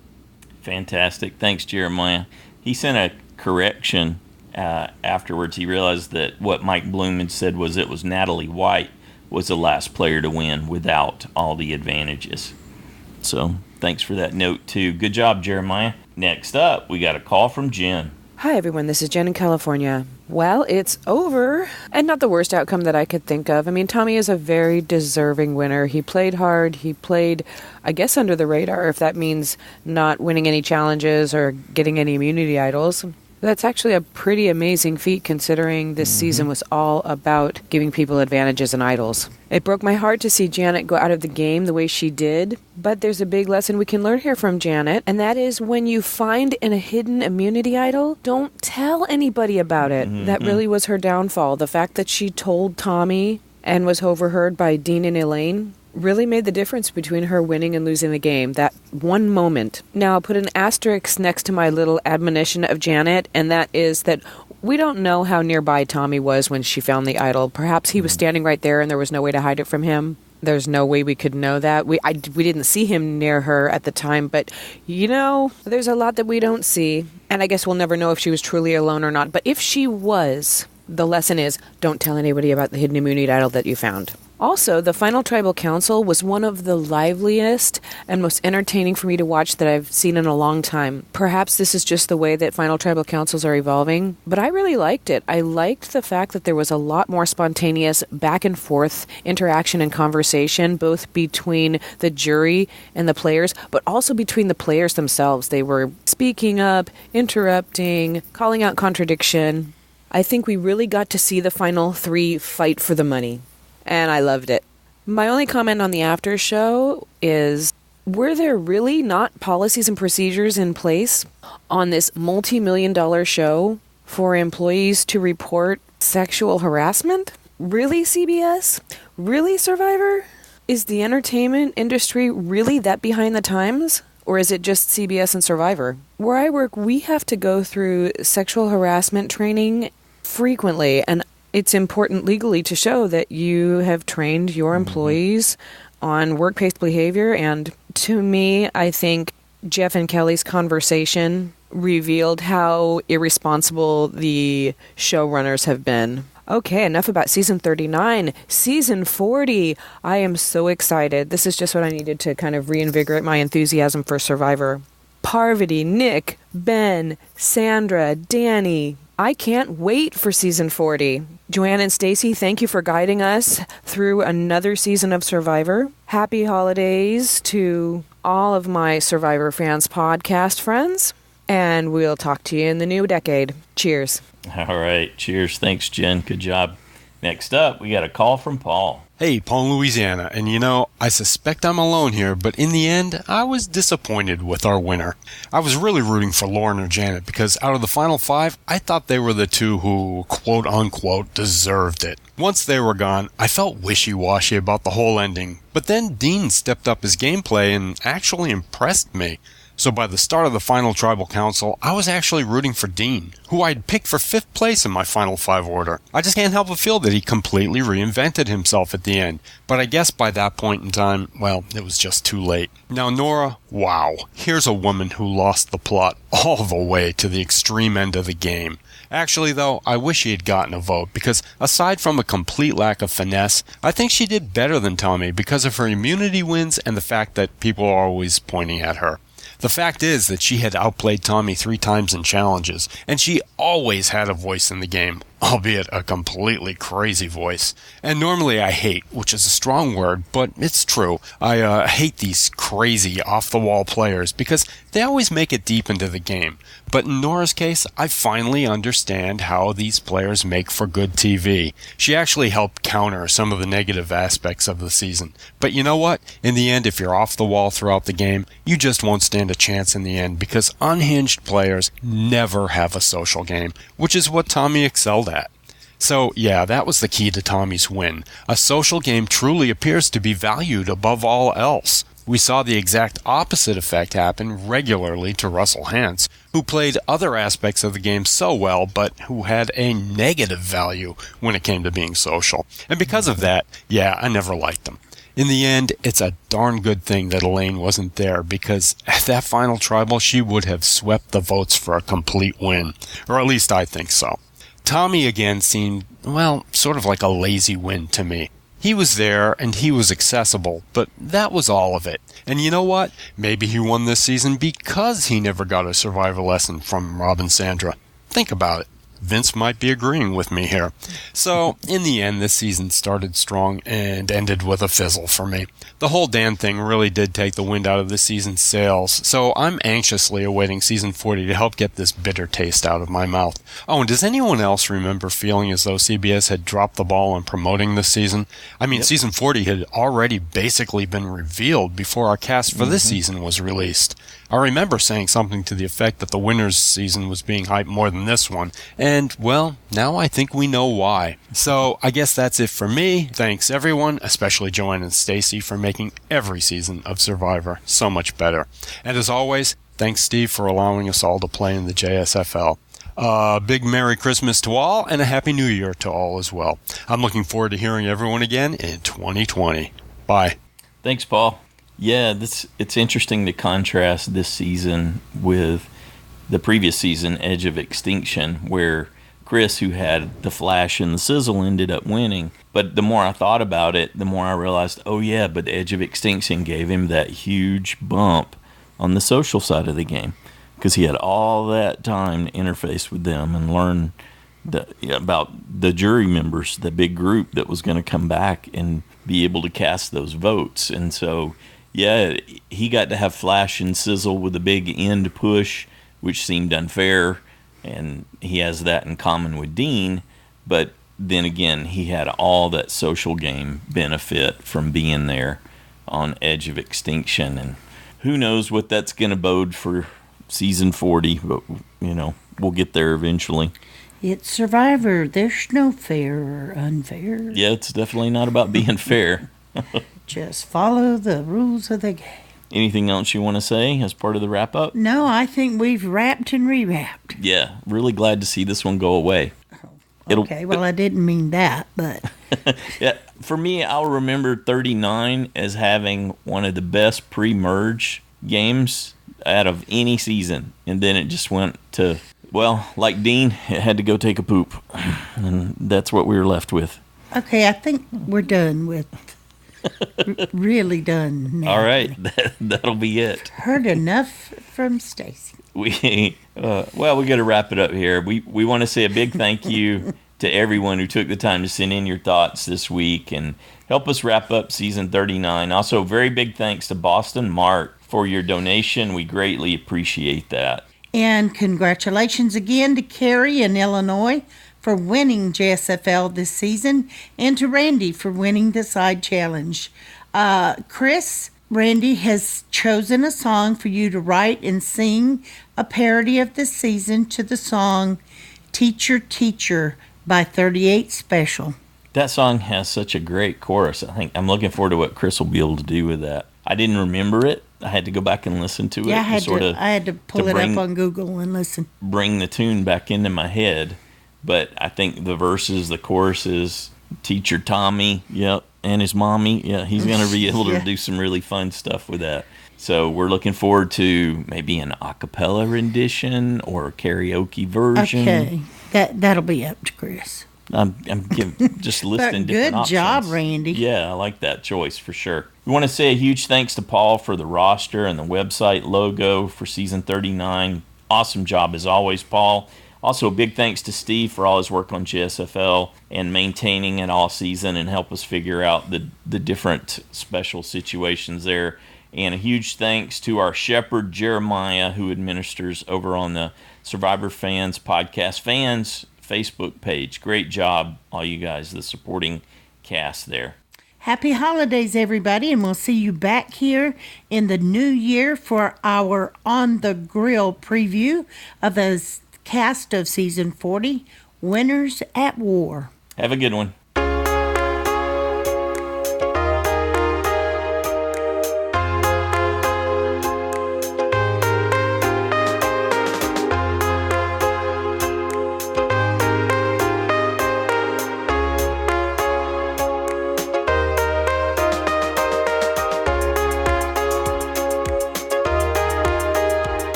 B: Fantastic. Thanks, Jeremiah. He sent a correction afterwards. He realized that what Mike Bloom had said was it was Natalie White was the last player to win without all the advantages. So thanks for that note, too. Good job, Jeremiah. Next up, we got a call from Jen.
L: Hi, everyone. This is Jen in California. Well, it's over, and not the worst outcome that I could think of. I mean, Tommy is a very deserving winner. He played hard. He played, I guess, under the radar, if that means not winning any challenges or getting any immunity idols. That's actually a pretty amazing feat considering this season was all about giving people advantages and idols. It broke my heart to see Janet go out of the game the way she did, but there's a big lesson we can learn here from Janet, and that is when you find a hidden immunity idol, don't tell anybody about it. That really was her downfall. The fact that she told Tommy and was overheard by Dean and Elaine really made the difference between her winning and losing the game, that one moment. Now, I'll put an asterisk next to my little admonition of Janet, and that is that we don't know how nearby Tommy was when she found the idol. Perhaps he was standing right there and there was no way to hide it from him. There's no way we could know that. We didn't see him near her at the time, but, there's a lot that we don't see, and I guess we'll never know if she was truly alone or not. But if she was, the lesson is, don't tell anybody about the hidden immunity idol that you found. Also, the final tribal council was one of the liveliest and most entertaining for me to watch that I've seen in a long time. Perhaps this is just the way that final tribal councils are evolving, but I really liked it. I liked the fact that there was a lot more spontaneous back and forth interaction and conversation, both between the jury and the players, but also between the players themselves. They were speaking up, interrupting, calling out contradiction. I think we really got to see the final three fight for the money. And I loved it. My only comment on the after show is, were there really not policies and procedures in place on this multi-million-dollar show for employees to report sexual harassment? Really, CBS? Really, Survivor? Is the entertainment industry really that behind the times? Or is it just CBS and Survivor? Where I work, we have to go through sexual harassment training frequently, and it's important legally to show that you have trained your employees on workplace behavior. And to me, I think Jeff and Kelly's conversation revealed how irresponsible the showrunners have been. Okay, enough about season 39. Season 40. I am so excited. This is just what I needed to kind of reinvigorate my enthusiasm for Survivor. Parvati, Nick, Ben, Sandra, Danny. I can't wait for season 40. Joanne and Stacy, thank you for guiding us through another season of Survivor. Happy holidays to all of my Survivor Fans podcast friends, and we'll talk to you in the new decade. Cheers.
B: All right. Cheers. Thanks, Jen. Good job. Next up, we got a call from Paul.
E: Hey, Paul in Louisiana, and I suspect I'm alone here, but in the end, I was disappointed with our winner. I was really rooting for Lauren or Janet because out of the final five, I thought they were the two who, quote-unquote, deserved it. Once they were gone, I felt wishy-washy about the whole ending, but then Dean stepped up his gameplay and actually impressed me. So by the start of the final tribal council, I was actually rooting for Dean, who I'd picked for 5th place in my final 5 order. I just can't help but feel that he completely reinvented himself at the end. But I guess by that point in time, well, it was just too late. Now Nora, wow, here's a woman who lost the plot all the way to the extreme end of the game. Actually, though, I wish she had gotten a vote, because aside from a complete lack of finesse, I think she did better than Tommy because of her immunity wins and the fact that people are always pointing at her. The fact is that she had outplayed Tommy 3 times in challenges, and she always had a voice in the game, albeit a completely crazy voice. And normally I hate, which is a strong word, but it's true. I hate these crazy, off-the-wall players because they always make it deep into the game. But in Nora's case, I finally understand how these players make for good TV. She actually helped counter some of the negative aspects of the season. But you know what? In the end, if you're off the wall throughout the game, you just won't stand a chance in the end because unhinged players never have a social game, which is what Tommy excelled at. So, yeah, that was the key to Tommy's win. A social game truly appears to be valued above all else. We saw the exact opposite effect happen regularly to Russell Hantz, who played other aspects of the game so well, but who had a negative value when it came to being social. And because of that, yeah, I never liked him. In the end, it's a darn good thing that Elaine wasn't there, because at that final tribal, she would have swept the votes for a complete win. Or at least I think so. Tommy again seemed, well, sort of like a lazy win to me. He was there and he was accessible, but that was all of it. And you know what? Maybe he won this season because he never got a survivor lesson from Marla-n-Sarah. Think about it. Vince might be agreeing with me here. So, in the end, this season started strong and ended with a fizzle for me. The whole Dan thing really did take the wind out of this season's sails, so I'm anxiously awaiting Season 40 to help get this bitter taste out of my mouth. Oh, and does anyone else remember feeling as though CBS had dropped the ball on promoting this season? I mean, Season 40 had already basically been revealed before our cast for this season was released. I remember saying something to the effect that the winner's season was being hyped more than this one, and, well, now I think we know why. So, I guess that's it for me. Thanks everyone, especially Joanne and Stacy, for making every season of Survivor so much better. And as always, thanks Steve for allowing us all to play in the JSFL. Big Merry Christmas to all, and a Happy New Year to all as well. I'm looking forward to hearing everyone again in 2020. Bye.
B: Thanks, Paul. Yeah, it's interesting to contrast this season with the previous season, Edge of Extinction, where Chris, who had the flash and the sizzle, ended up winning. But the more I thought about it, the more I realized, oh yeah, but Edge of Extinction gave him that huge bump on the social side of the game, because he had all that time to interface with them and learn about the jury members, the big group that was going to come back and be able to cast those votes. And so, yeah, he got to have flash and sizzle with a big end push, which seemed unfair, and he has that in common with Dean. But then again, he had all that social game benefit from being there on Edge of Extinction, and who knows what that's going to bode for Season 40, but, you know, we'll get there eventually.
A: It's Survivor. There's no fair or unfair.
B: Yeah, it's definitely not about being fair.
A: Just follow the rules of the game.
B: Anything else you want to say as part of the wrap-up?
A: No, I think we've wrapped and rewrapped.
B: Yeah, really glad to see this one go away.
A: Okay, well, I didn't mean that, but...
B: Yeah, for me, I'll remember 39 as having one of the best pre-merge games out of any season. And then it just went to, well, like Dean, it had to go take a poop. And that's what we were left with.
A: Okay, I think we're done with... really done now.
B: All right, that'll be it.
A: Heard enough from Stacy.
B: We got to wrap it up here. We want to say a big thank you to everyone who took the time to send in your thoughts this week and help us wrap up Season 39. Also, very big thanks to Boston Mark for your donation. We greatly appreciate that.
A: And congratulations again to Carrie in Illinois for winning JSFL this season, and to Randy for winning the side challenge. Randy has chosen a song for you to write and sing a parody of the season to the song Teacher, Teacher by 38 Special.
B: That song has such a great chorus. I think I'm looking forward to what Chris will be able to do with that. I didn't remember it I had to go back and listen to it.
A: Yeah,
B: to
A: I had to pull it up on Google and listen.
B: Bring the tune back into my head. But I think the verses, the choruses, Teacher Tommy, yep, and his mommy, yeah, he's going to be able to do some really fun stuff with that. So we're looking forward to maybe an a cappella rendition or a karaoke version.
A: Okay, that'll be up to Chris.
B: I'm just listing different options.
A: Good job, Randy.
B: Yeah, I like that choice for sure. We want to say a huge thanks to Paul for the roster and the website logo for season 39. Awesome job as always, Paul. Also, a big thanks to Steve for all his work on JSFL and maintaining it all season and help us figure out the different special situations there. And a huge thanks to our shepherd, Jeremiah, who administers over on the Survivor Fans Podcast Fans Facebook page. Great job, all you guys, the supporting cast there.
A: Happy holidays, everybody, and we'll see you back here in the new year for our On the Grill preview of the cast of Season 40, Winners at War.
B: Have a good one.